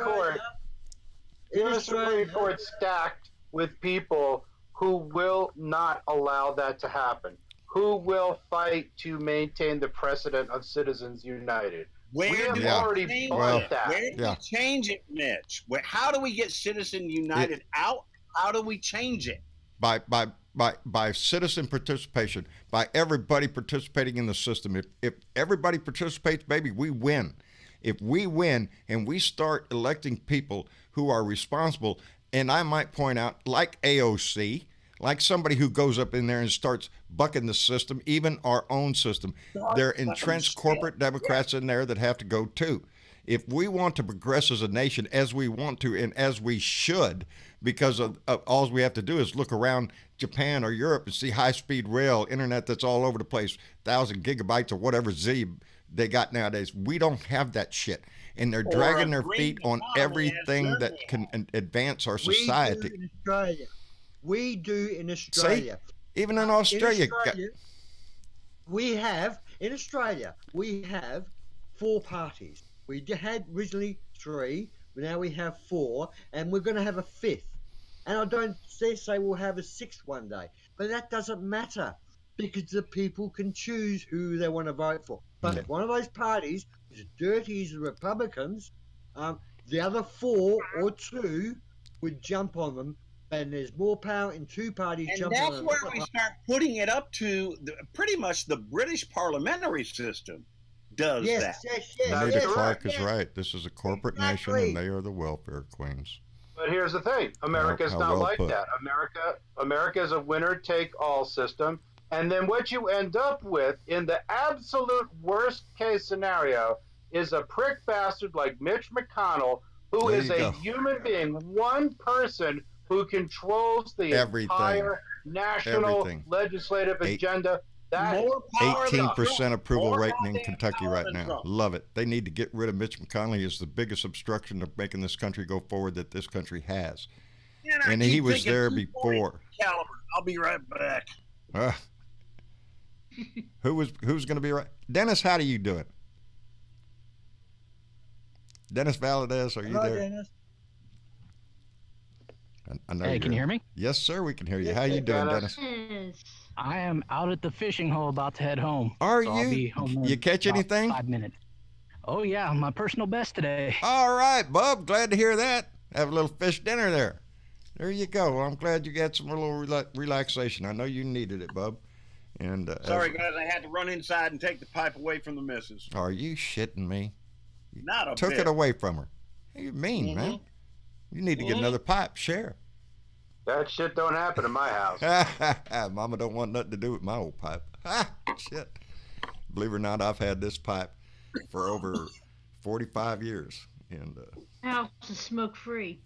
Court stacked with people who will not allow that to happen? Who will fight to maintain the precedent of Citizens United? We have already bought that. Where do we change it, Mitch? How do we get Citizen United out? How do we change it? By citizen participation, by everybody participating in the system. If everybody participates, baby, we win. If we win and we start electing people who are responsible, and I might point out, like AOC, like somebody who goes up in there and starts bucking the system, even our own system. There are entrenched corporate Democrats in there that have to go too. If we want to progress as a nation, as we want to and as we should, because of all we have to do is look around Japan or Europe and see high-speed rail, internet that's all over the place, 1,000 gigabytes or whatever Z they got nowadays. We don't have that shit. And they're dragging their feet on everything that can advance our society. We do in Australia. See? Even in Australia. We have 4 parties. We had originally 3, but now we have 4, and we're going to have a 5th. And I don't say we'll have a 6th one day. But that doesn't matter, because the people can choose who they want to vote for. But if one of those parties is as dirty as the Republicans, the other 4 or 2 would jump on them. And there's more power in 2 parties jumping on them. And that's where we start putting it up to pretty much the British parliamentary system does that. Yes. Anita Clark is right. This is a corporate nation, and they are the welfare queens. But here's the thing. America's not like that. America is a winner-take-all system. And then what you end up with, in the absolute worst-case scenario, is a prick bastard like Mitch McConnell, who is a human being, one person who controls the entire national legislative agenda. That 18% approval rating in Kentucky right now. Love it. They need to get rid of Mitch McConnell. It's the biggest obstruction of making this country go forward that this country has. And he was there before. I'll be right back. Who's going to be right? Dennis, how do you do it? Dennis Valadez, are you there? Dennis. I know hey, can you hear me? Yes, sir, we can hear you. How you doing, Dennis? I am out at the fishing hole about to head home. Are so you? I'll be home you catch anything? 5 minutes. Oh, yeah, my personal best today. All right, Bub, glad to hear that. Have a little fish dinner there. There you go. Well, I'm glad you got some little relaxation. I know you needed it, Bub. And sorry, guys, I had to run inside and take the pipe away from the missus. Are you shitting me? You Not a took bit. it away from her. You mean, man? You need to get another pipe. Share. That shit don't happen in my house. Mama don't want nothing to do with my old pipe. Shit. Believe it or not, I've had this pipe for over 45 years. And house is smoke free.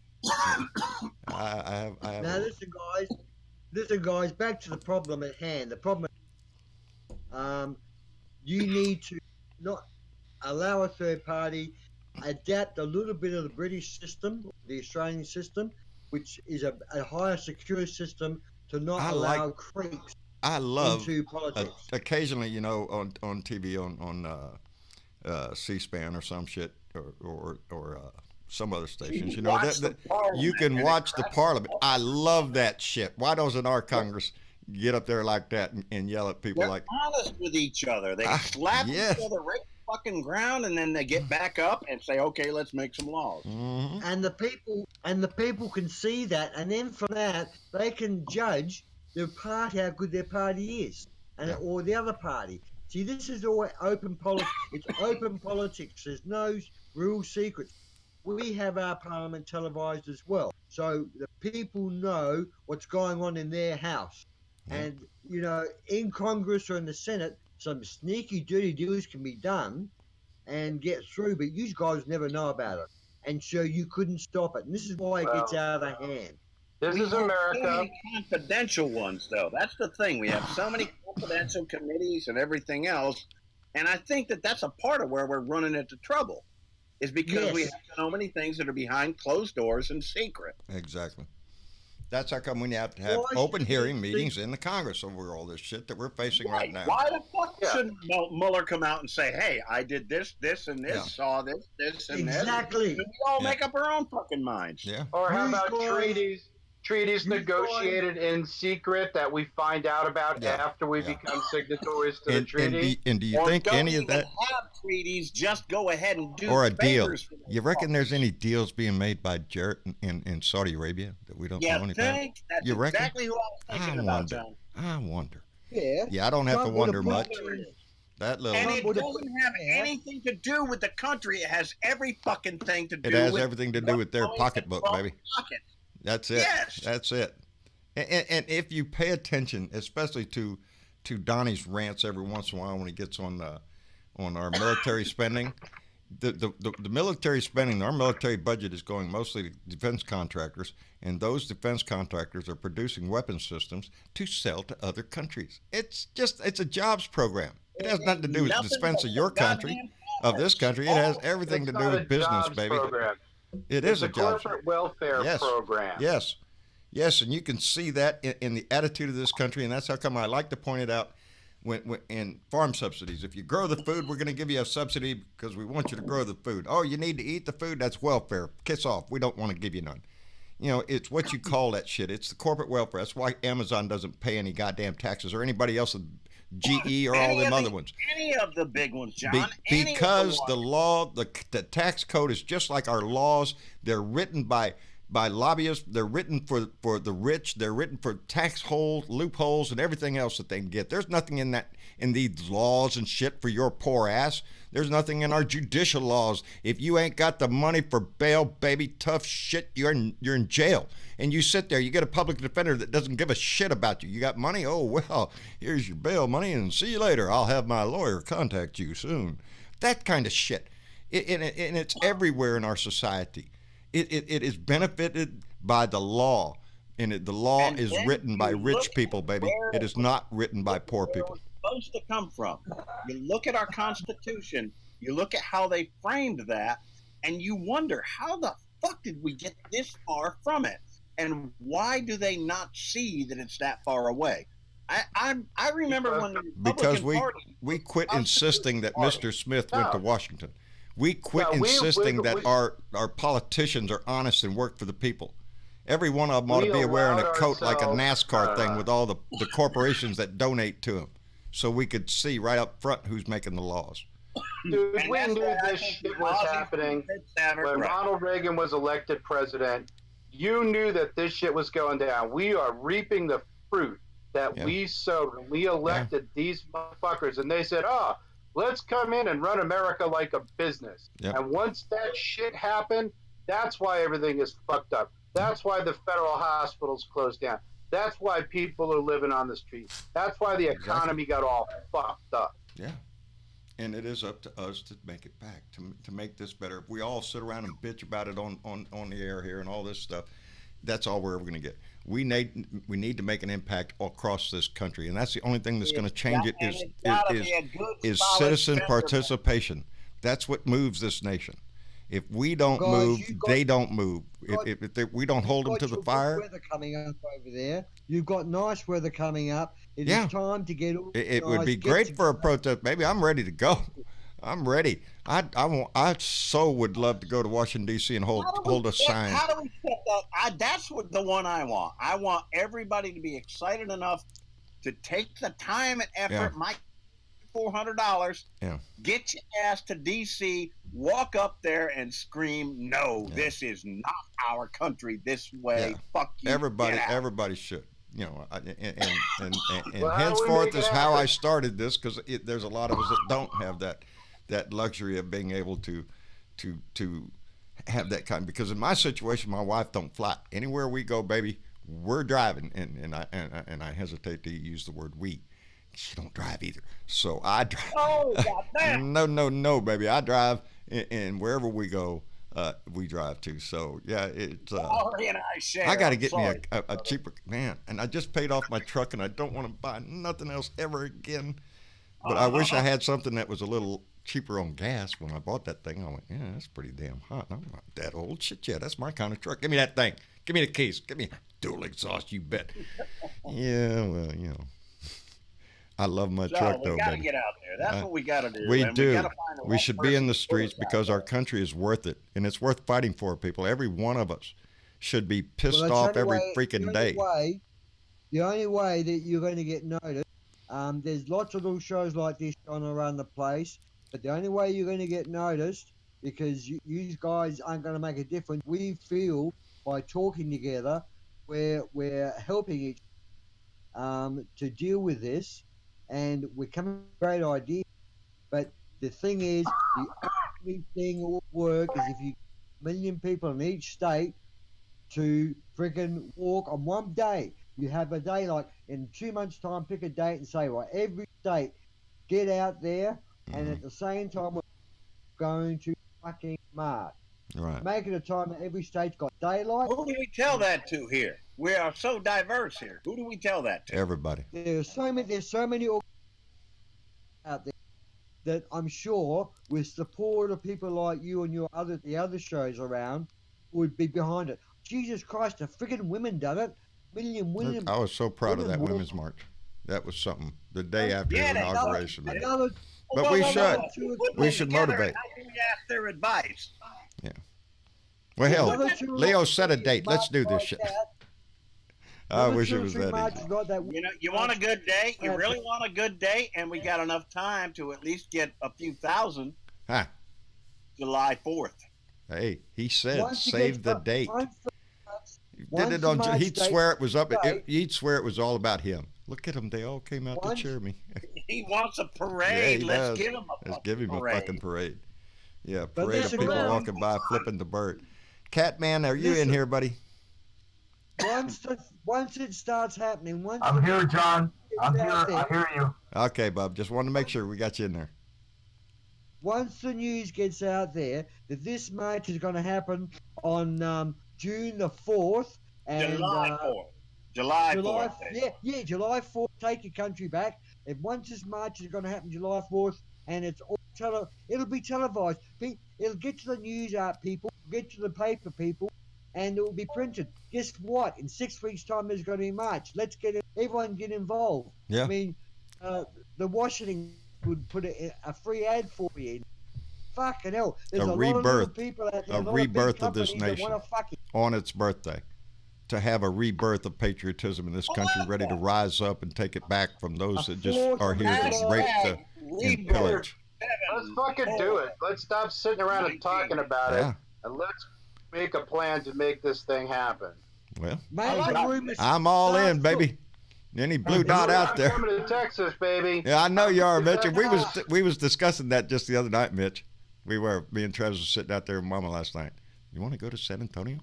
I have. Now listen, guys. Back to the problem at hand. The problem. You need to not allow a third party adapt a little bit of the British system, the Australian system, which is a higher secure system, to not allow creeps into politics. Occasionally, you know, on TV, on C-SPAN or some shit, or some other stations, you know, you can watch the Parliament. I love that shit. Why doesn't our Congress get up there like that and yell at people? They're honest with each other. They slap each other right fucking ground, and then they get back up and say, "Okay, let's make some laws." Mm-hmm. And the people can see that, and then from that they can judge their party, how good their party is, or the other party. See, this is all open politics. It's open politics. There's no real secrets. We have our parliament televised as well, so the people know what's going on in their house. And you know, in Congress or in the Senate, some sneaky, dirty deals can be done and get through, but you guys never know about it, and so you couldn't stop it. And this is why it gets out of hand. This is America. So many confidential ones, though. That's the thing. We have so many confidential committees and everything else, and I think that that's a part of where we're running into trouble, is because we have so many things that are behind closed doors and secret. Exactly. That's how come we have to have open hearing meetings in the Congress over all this shit that we're facing right now. Why the fuck shouldn't Mueller come out and say, "Hey, I did this, this, and this, saw this, and this"? Exactly. We all make up our own fucking minds. Yeah. Or how about treaties negotiated in secret that we find out about after we become signatories to the treaty? And do you think any of that have treaties? Just go ahead and do or a deal? You reckon fuckers. there's any deals being made by Jarrett in Saudi Arabia that we don't know anything? That's you reckon? Exactly who I was thinking about, John. I wonder. Yeah. I don't have to wonder much. That little. And it doesn't have anything to do with the country. It has every fucking thing to do. It has everything to do with their pocketbook, baby. Pocket. That's it. Yes. That's it. And if you pay attention, especially to Donnie's rants every once in a while when he gets on our military spending, the military spending, our military budget is going mostly to defense contractors, and those defense contractors are producing weapon systems to sell to other countries. It's a jobs program. It has nothing to do with the defense of your country, of this country. It has everything to do with business, baby. Program. It's a corporate welfare program. Yes, and you can see that in the attitude of this country, and that's how come I like to point it out when in farm subsidies. If you grow the food, we're going to give you a subsidy because we want you to grow the food. Oh, you need to eat the food? That's welfare. Kiss off. We don't want to give you none. It's what you call that shit. It's the corporate welfare. That's why Amazon doesn't pay any goddamn taxes or anybody else, GE or all them other ones. Any of the big ones, John. Because the law, the tax code is just like our laws. They're written by lobbyists. They're written for the rich. They're written for tax holes, loopholes, and everything else that they can get. There's nothing in these laws and shit for your poor ass. There's nothing in our judicial laws. If you ain't got the money for bail, baby, tough shit, you're in jail. And you sit there, you get a public defender that doesn't give a shit about you. You got money? Oh, well, here's your bail money, and see you later. I'll have my lawyer contact you soon. That kind of shit. And it's everywhere in our society. It is benefited by the law. And the law is written by rich people, baby. It is not written by poor people. Supposed to come from. You look at our Constitution, you look at how they framed that, and you wonder, how the fuck did we get this far from it? And why do they not see that it's that far away? I remember when the Republican Party, we quit insisting that Mr. Smith went to Washington. We quit insisting that our politicians are honest and work for the people. Every one of them ought to be wearing a coat like a NASCAR thing with all the corporations that donate to them, so we could see right up front who's making the laws. Dude, we knew this shit was happening when Ronald Reagan was elected president. You knew that this shit was going down. We are reaping the fruit that we sowed when we elected these motherfuckers, and they said, "Oh, let's come in and run America like a business." And once that shit happened, that's why everything is fucked up. That's why the federal hospitals closed down. That's why people are living on the streets. That's why the economy got all fucked up. Yeah. And it is up to us to make it back, to make this better. If we all sit around and bitch about it on the air here and all this stuff, that's all we're ever going to get. We need to make an impact across this country, and that's the only thing that's going to change it is citizen participation. That's what moves this nation. If we don't move, they don't move. If we don't hold them to the fire. Weather coming up over there. You've got nice weather coming up. It is time to get. It would be great for a protest. Maybe I'm ready to go. I'm ready. I so would love to go to Washington D.C. and hold a sign. How do we set that? That's what the one I want. I want everybody to be excited enough to take the time and effort. My $400. Get your ass to D.C. Walk up there and scream, "No, this is not our country. This way, fuck you." Everybody should. And henceforth is how I started this, because there's a lot of us that don't have that luxury of being able to have that kind. Because in my situation, my wife don't fly. Anywhere we go, baby, we're driving, and I hesitate to use the word we. She don't drive either, so I drive. Oh, goddamn! No, baby, I drive, and wherever we go, we drive too. So yeah, it's. I got to get me a cheaper man, and I just paid off my truck, and I don't want to buy nothing else ever again. But I wish I had something that was a little cheaper on gas. When I bought that thing, I went, yeah, that's pretty damn hot. I'm not that old. Shit, yeah, that's my kind of truck. Give me that thing. Give me the keys. Give me dual exhaust. You bet. Yeah, well, I love my truck, though, we got to get out there. That's what we got to do. We do. We should be in the streets because our country is worth it, and it's worth fighting for, people. Every one of us should be pissed off every freaking day. The only way that you're going to get noticed, there's lots of little shows like this on around the place, but the only way you're going to get noticed, because you guys aren't going to make a difference, we feel by talking together, we're helping each to deal with this, and we're coming up with great ideas. But the thing is, the only thing that will work is if you get 1 million people in each state to freaking walk on one day. You have a day like in 2 months' time, pick a date and say, well, every state get out there, and at the same time, we're going to fucking march. Right. Make it a time that every state's got daylight. Who do we tell that to here? We are so diverse here. Who do we tell that to? Everybody. There's so many out there that I'm sure, with support of people like you and the other shows around, would be behind it. Jesus Christ, the friggin' women done it. Million women. I was so proud of that women's march. That was something. The day after the inauguration. But we should motivate. How do we ask their advice? Yeah. Well, hell, Leo set a date. Let's do this shit. I wish it was that easy. You want a good day? You really want a good day? And we got enough time to at least get a few thousand. Huh. July 4th. Hey, he said save the date. He'd swear it was up. He'd swear it was all about him. Look at him. They all came out to cheer me. He wants a parade. Yeah, Let's give him a fucking parade. Yeah, parade of people walking by flipping the bird. Catman, are you in here, buddy? Once it starts happening, I'm here, John. I'm here. I hear you. Okay, Bob. Just wanted to make sure we got you in there. Once the news gets out there that this march is going to happen on June the 4th and July 4th. Yeah, July 4th. Take your country back. And once this march is going to happen July 4th, and it's all it'll be televised. It'll get to the news out, people. Get to the paper, people. And it will be printed. Guess what? In 6 weeks' time, there's going to be a march. Let's everyone get involved. Yeah. I mean, the Washington would put a free ad for you. Fucking hell. There's a lot of people out there. A rebirth of this nation on its birthday. To have a rebirth of patriotism in this country, ready to rise up and take it back from those that just are here to rape and pillage. Let's fucking do it. Let's stop sitting around and talking about it, and let's make a plan to make this thing happen. Well, I'm all in, baby. Any blue dot out there? Coming to Texas, baby. Yeah, I know you are, Mitch. And we was discussing that just the other night, Mitch. Me and Travis were sitting out there with Mama last night. You want to go to San Antonio?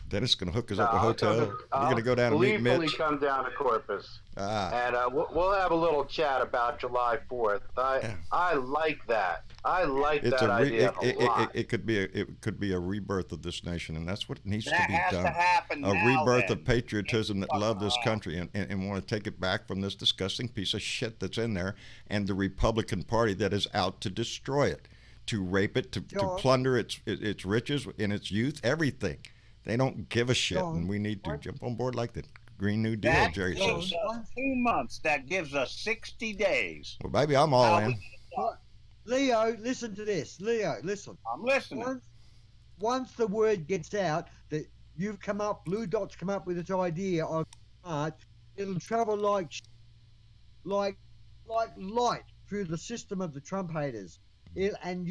Dennis going to hook us up a hotel. We're going to go down and meet Mitch. Come down to Corpus, and we'll have a little chat about July 4th. I like that. I like that idea a lot. It could be a rebirth of this nation, and that's what needs to be done. To happen a now, rebirth of patriotism that love this country and want to take it back from this disgusting piece of shit that's in there, and the Republican Party that is out to destroy it, to rape it, to plunder its riches and its youth, everything. They don't give a shit, and we need to jump on board like the Green New Deal, Jerry says. 2 months. That gives us 60 days. Well, baby, I'm all in. Leo, listen to this. Leo, listen. I'm listening. Once the word gets out that you've come up, Blue Dot's come up with this idea of March, it'll travel like light through the system of the Trump haters. And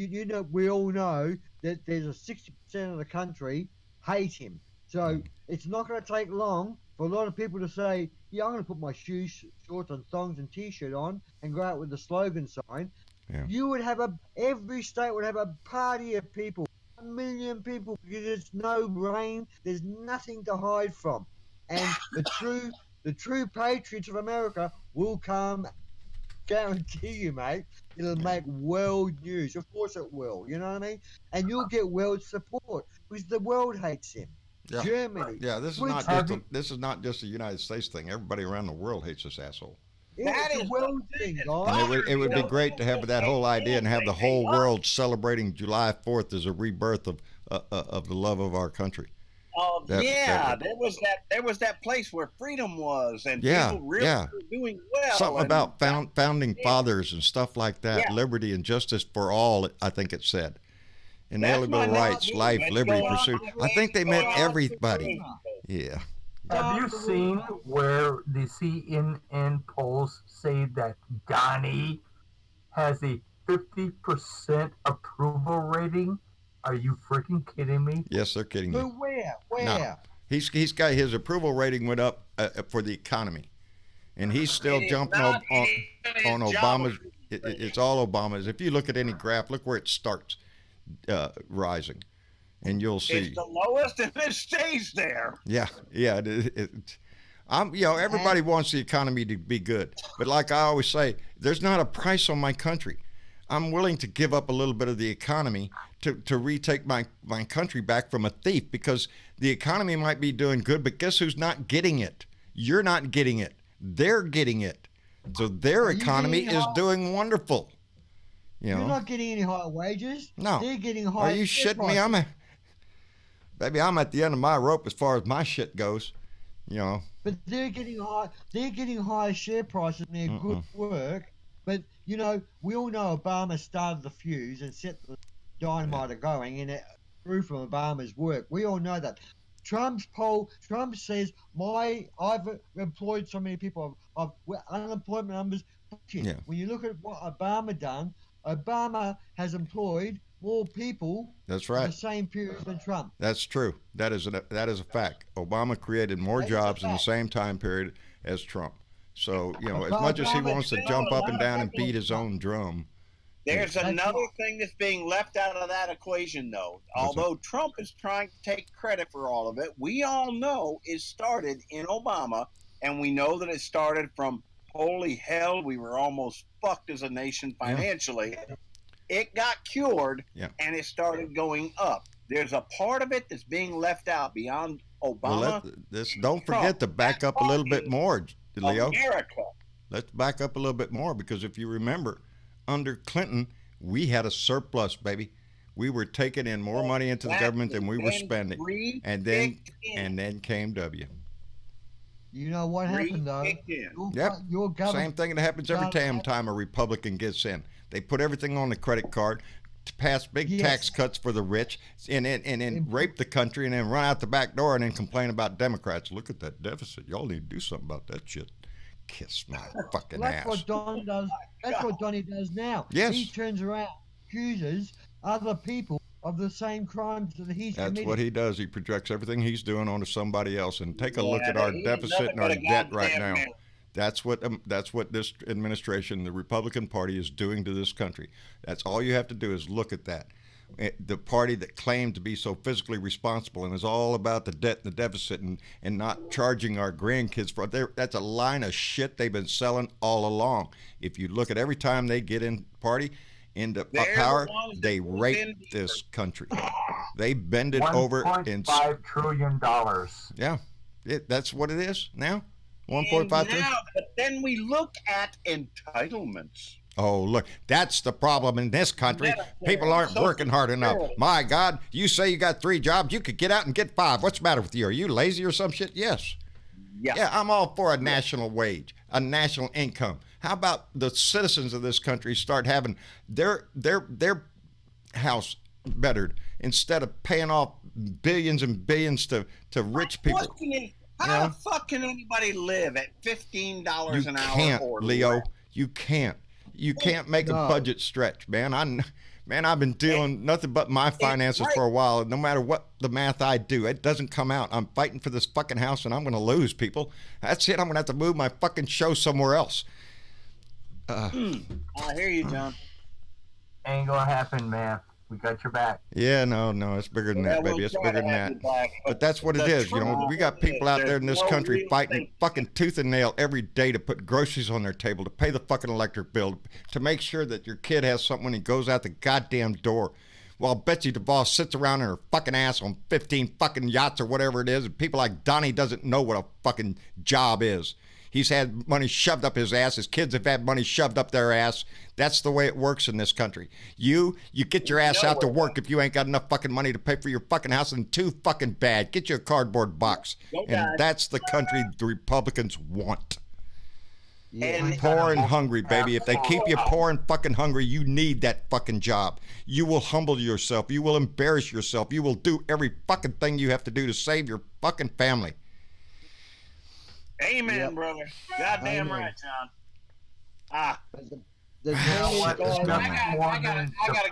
we all know that there's a 60% of the country hate him. So it's not going to take long for a lot of people to say, yeah, I'm going to put my shoes, shorts and thongs and t-shirt on and go out with the slogan sign. Yeah. You would have every state would have a party of people, 1 million people, because there's no rain, there's nothing to hide from. And the true patriots of America will come, guarantee you, mate. It'll make world news. Of course it will. You know what I mean? And you'll get world support because the world hates him. Yeah. Germany. Yeah, this is not just a United States thing. Everybody around the world hates this asshole. It's a world thing, guys. And it would be great to have that whole idea and have the whole world celebrating July 4th as a rebirth of the love of our country. Oh there was that place where freedom was, and people really were doing well. Something about founding fathers and stuff like that, liberty and justice for all. I think it said, inalienable rights, life, liberty, pursuit. I think they meant everybody. Yeah. Have you seen where the CNN polls say that Donnie has a 50% approval rating? Are you freaking kidding me? Yes, they're kidding me. Where? No. He's got his approval rating went up for the economy, and he's still jumping on Obama's. It's all Obama's. If you look at any graph, look where it starts rising, and you'll see it's the lowest, and it stays there. Yeah. Everybody wants the economy to be good, but like I always say, there's not a price on my country. I'm willing to give up a little bit of the economy to retake my country back from a thief, because the economy might be doing good, but guess who's not getting it? You're not getting it. They're getting it. So their economy is doing wonderful. You're not getting any higher wages. No. They're getting higher. Are you shitting me? Baby, I'm at the end of my rope as far as my shit goes. But they're getting higher share prices and their good work. But we all know Obama started the fuse and set the dynamite going, and it grew from Obama's work. We all know that. Trump says, I've employed so many people. Unemployment numbers. Yeah. When you look at what Obama done, Obama has employed more people. That's right. In the same period than Trump. That's true. That is a fact. Obama created more jobs in the same time period as Trump. So, as much as he wants to jump up and down and beat his own drum. There's another thing that's being left out of that equation, though. Although Trump is trying to take credit for all of it, we all know it started in Obama, and we know that it started from, holy hell, we were almost fucked as a nation financially. Yeah. It got cured, and it started going up. There's a part of it that's being left out beyond Obama. Well, don't forget to back up a little bit more, Leo. America. Let's back up a little bit more, because if you remember, under Clinton, we had a surplus, baby. We were taking in more money into the government than we were spending. And then came W. You know what happened, though? Your government, same thing that happens every time a Republican gets in. They put everything on the credit card, to pass big tax cuts for the rich, and then rape the country, and then run out the back door and then complain about Democrats. Look at that deficit. Y'all need to do something about that shit. Kiss my fucking ass. That's what Don does. That's what Donnie does now. Yes. He turns around, accuses other people of the same crimes that he's committed. That's what he does. He projects everything he's doing onto somebody else. And take a look at our deficit and our debt right now. That's what this administration, the Republican Party, is doing to this country. That's all you have to do is look at that. The party that claimed to be so fiscally responsible and is all about the debt and the deficit and not charging our grandkids for it, that's a line of shit they've been selling all along. If you look at every time they get in party, into power, they rape this country. They bend it over in $1.5 trillion. Yeah, that's what it is now. 1.5 trillion. But then we look at entitlements. Oh, look, that's the problem in this country. People aren't working hard enough. My God, you say you got 3 jobs, you could get out and get 5. What's the matter with you? Are you lazy or some shit? Yes. Yeah, I'm all for a national wage, a national income. How about the citizens of this country start having their house bettered instead of paying off billions and billions to rich people? How the fuck can anybody live at $15 an hour? You can't, Leo. You can't. You can't make a budget stretch, man. I've been dealing nothing but my finances for a while. No matter what the math I do, it doesn't come out. I'm fighting for this fucking house, and I'm going to lose, people. That's it. I'm going to have to move my fucking show somewhere else. I hear you, John. Ain't going to happen, man. We got your back. Yeah, no, it's bigger than that, baby. It's bigger than that. But that's what it is. We got people out there in this country fighting fucking tooth and nail every day to put groceries on their table, to pay the fucking electric bill, to make sure that your kid has something when he goes out the goddamn door. While Betsy DeVos sits around in her fucking ass on 15 fucking yachts or whatever it is, and people like Donnie doesn't know what a fucking job is. He's had money shoved up his ass. His kids have had money shoved up their ass. That's the way it works in this country. You get your ass out to work if you ain't got enough fucking money to pay for your fucking house, and too fucking bad. Get you a cardboard box. And that's the country the Republicans want. Poor and hungry, baby. If they keep you poor and fucking hungry, you need that fucking job. You will humble yourself. You will embarrass yourself. You will do every fucking thing you have to do to save your fucking family. Amen, brother. Goddamn right, John. I gotta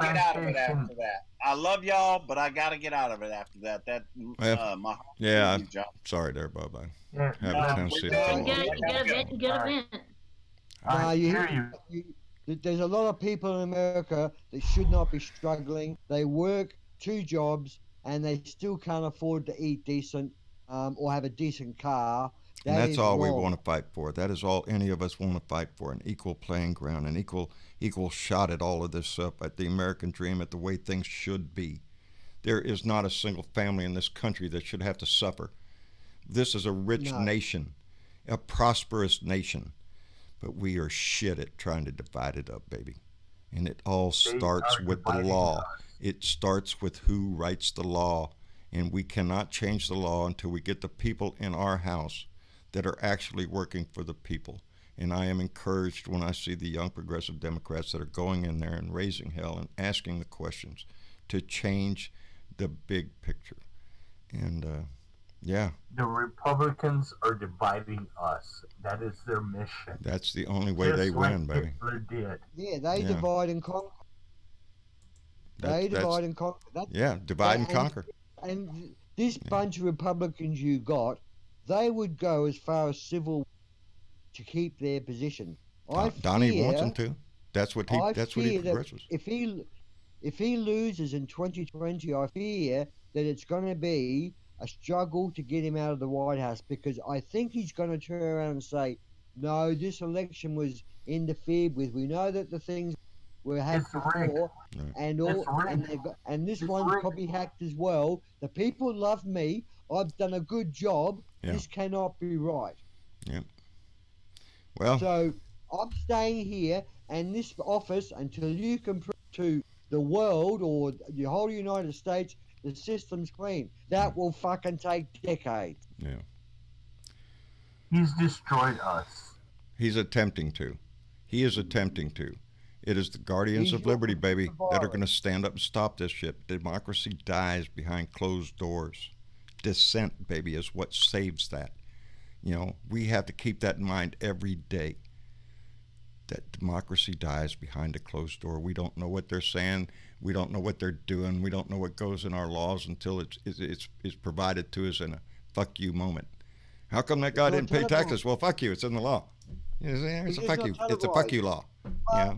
get out of it after that. I love y'all, but I gotta get out of it after that. My sorry there, bye-bye. Yeah. Have a Tennessee. Get a vent. There's a lot of people in America that should not be struggling. They work 2 jobs and they still can't afford to eat decent or have a decent car. And that's all we want to fight for. That is all any of us want to fight for, an equal playing ground, an equal shot at all of this stuff, at the American dream, at the way things should be. There is not a single family in this country that should have to suffer. This is a rich nation, a prosperous nation, but we are shit at trying to divide it up, baby. And it all starts with the law. It starts with who writes the law, and we cannot change the law until we get the people in our house that are actually working for the people. And I am encouraged when I see the young progressive Democrats that are going in there and raising hell and asking the questions to change the big picture. And the Republicans are dividing us. That is their mission. That's the only way they win, baby. Hitler did. Yeah, they divide and conquer. Divide and conquer. Divide and conquer. And this bunch of Republicans you got, they would go as far as civil to keep their position. Donnie wants them to. That's what he progresses. If he loses in 2020, I fear that it's going to be a struggle to get him out of the White House, because I think he's going to turn around and say, no, this election was interfered with. We know that the things were hacked before, and this one's probably hacked as well. The people love me. I've done a good job. Yeah. This cannot be right. Yeah. Well. So I'm staying here and this office until you can prove to the world or the whole United States the system's clean. That will fucking take decades. Yeah. He's destroyed us. He's attempting to. He is attempting to. It is the guardians of liberty, baby, that are going to stand up and stop this shit. Democracy dies behind closed doors. Dissent, baby, is what saves that. You know, we have to keep that in mind every day. That democracy dies behind a closed door. We don't know what they're saying. We don't know what they're doing. We don't know what goes in our laws until it's provided to us in a fuck you moment. How come that guy didn't pay taxes? Well, fuck you. It's in the law. It's a fuck you. It's a fuck you law. Yeah.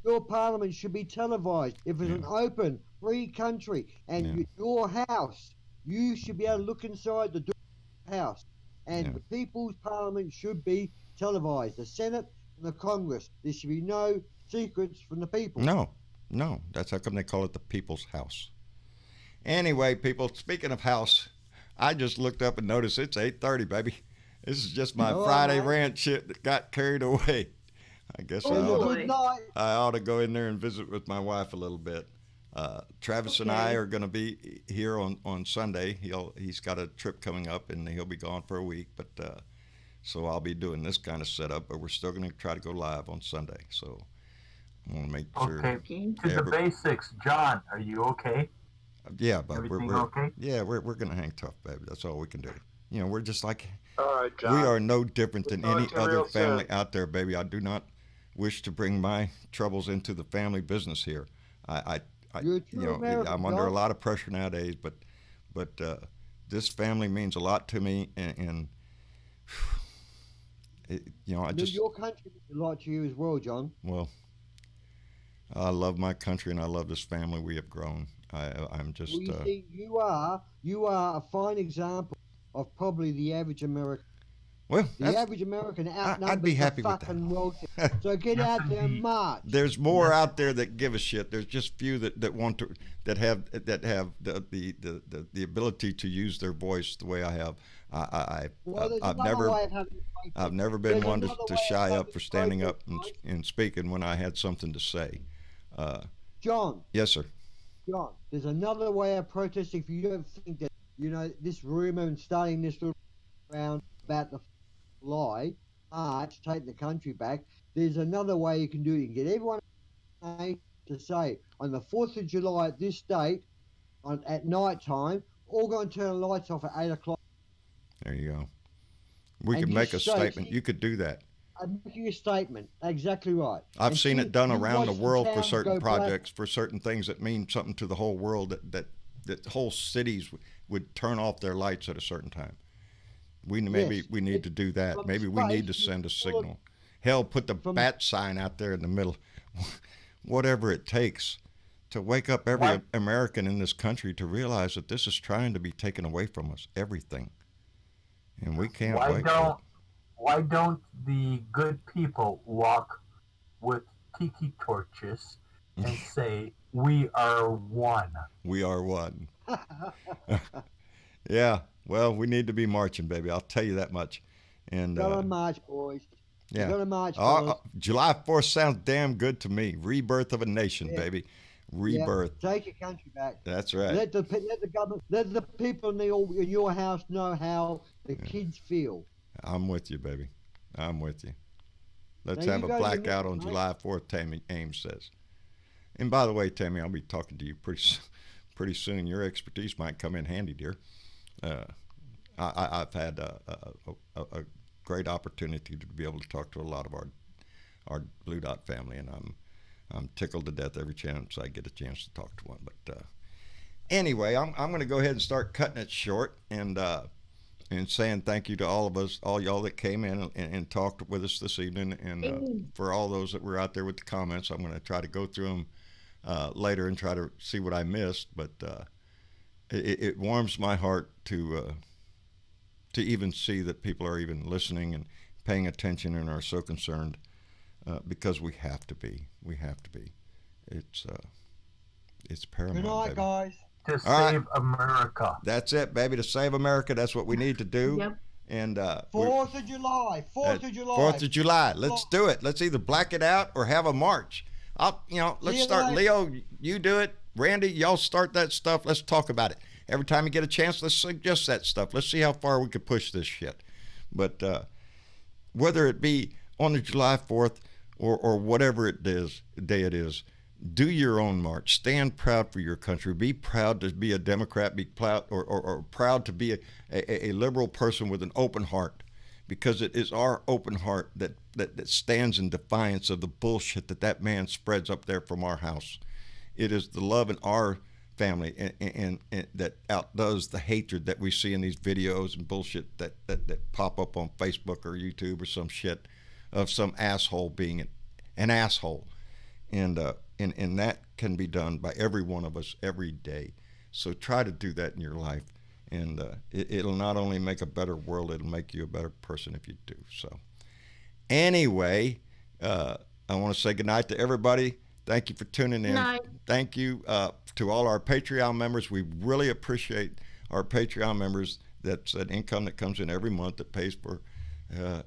Your parliament should be televised. If it's an open, free country and your house, you should be able to look inside the house. And the people's parliament should be televised. The Senate and the Congress. There should be no secrets from the people. No. That's how come they call it the people's house. Anyway, people, speaking of house, I just looked up and noticed it's 8:30, baby. This is just my Friday rant shit that got carried away. I guess I ought to go in there and visit with my wife a little bit. Travis and I are going to be here on Sunday. He's got a trip coming up and he'll be gone for a week. But so I'll be doing this kind of setup. But we're still going to try to go live on Sunday. So I want to make sure. Okay. To the basics, John. Are you okay? Yeah, but we're okay. Yeah, we're going to hang tough, baby. That's all we can do. You know, we're just like. All right, John. We are no different than any other family out there, baby. I do not wish to bring my troubles into the family business here. I'm under a lot of pressure nowadays, but this family means a lot to me, and your country means a lot to you as well, John. Well, I love my country and I love this family we have grown. I'm just. Well, you see, you are a fine example of probably the average American. Well, the average American outnumbers I'd be happy the with fucking wealthy. So get out there and march. There's more out there that give a shit. There's just few that want to that have the ability to use their voice the way I have. I've never been one to shy up for standing up and speaking when I had something to say. John. Yes, sir. John, there's another way of protesting. If you don't think that this rumor and starting this little round about the lie, march, take the country back. There's another way you can do it. You can get everyone to say on the 4th of July at this date, at night time, all going to turn the lights off at 8 o'clock. There you go. We And could make a just say- statement. You could do that. I'm making a statement. Exactly right. I've And seen see, it done you around the watch world for towns certain go black. projects, for certain things that mean something to the whole world, that whole cities would turn off their lights at a certain time. We Yes. need to do that. From Maybe we need to space, send a you signal. Hell, put the bat sign out there in the middle. Whatever it takes to wake up every Why- American in this country to realize that this is trying to be taken away from us, everything. And we can't wait. Why don't the good people walk with tiki torches and say, "We are one"? We are one. Yeah. Well, we need to be marching, baby. I'll tell you that much. And Go on march, boys. yeah. Go to march, Oh, fellas. July 4th sounds damn good to me. Rebirth of a nation, Yeah. baby. Yeah, Rebirth. take your country back. That's right. Let the government, let the people in your house know how the kids feel. I'm with you, baby. I'm with you. Let's There have you a go, you blackout missed on it, July 4th, Tammy Ames says. And by the way, Tammy, I'll be talking to you pretty soon. Your expertise might come in handy, dear. I've had a great opportunity to be able to talk to a lot of our Blue Dot family, and I'm tickled to death every chance I get a chance to talk to one. But anyway, I'm going to go ahead and start cutting it short and saying thank you to all of us, all y'all that came in and talked with us this evening, and for all those that were out there with the comments. I'm going to try to go through them later and try to see what I missed, but it warms my heart to even see that people are even listening and paying attention and are so concerned, because we have to be. We have to be. It's paramount. Good night, baby. guys. To All save America. That's it, baby. To save America, that's what we need to do. Yep. And 4th of July. 4th of July. 4th of July. Let's do it. Let's either black it out or have a march. Let's start. Leo, you do it. Randy, y'all start that stuff. Let's talk about it. Every time you get a chance, let's suggest that stuff. Let's see how far we can push this shit. But whether it be on the July 4th or whatever day it is, do your own march. Stand proud for your country. Be proud to be a Democrat. Be proud or proud to be a liberal person with an open heart, because it is our open heart that stands in defiance of the bullshit that man spreads up there from our house. It is the love in our family and that outdoes the hatred that we see in these videos and bullshit that pop up on Facebook or YouTube or some shit of some asshole being an asshole. And that can be done by every one of us every day. So try to do that in your life, and it'll not only make a better world, it'll make you a better person if you do. So anyway, I want to say goodnight to everybody. Thank you for tuning in. Night. Thank you to all our Patreon members. We really appreciate our Patreon members. That's an income that comes in every month that pays for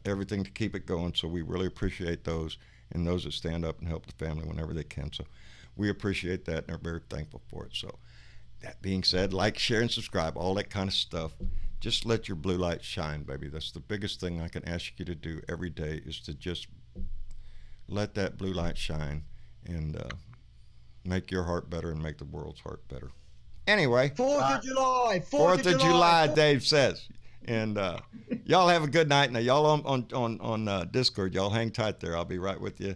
everything to keep it going. So we really appreciate those, and those that stand up and help the family whenever they can. So we appreciate that and are very thankful for it. So that being said, like, share, and subscribe, all that kind of stuff. Just let your blue light shine, baby. That's the biggest thing I can ask you to do every day, is to just let that blue light shine and make your heart better and make the world's heart better. Anyway, 4th of July. 4th of July, Dave says. And y'all have a good night. Now, y'all on Discord, y'all hang tight there. I'll be right with you.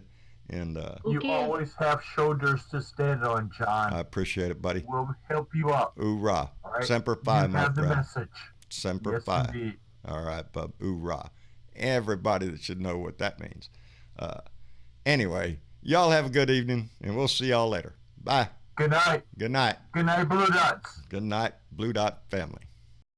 And You always have shoulders to stand on, John. I appreciate it, buddy. We'll help you up. Hoorah. All right? Semper Fi, You my have the friend. message. Semper Yes, Fi. indeed. All right, bub. Hoorah. Everybody that should know what that means. Anyway, y'all have a good evening, and we'll see y'all later. Bye. Good night. Good night. Good night, Blue Dots. Good night, Blue Dot family.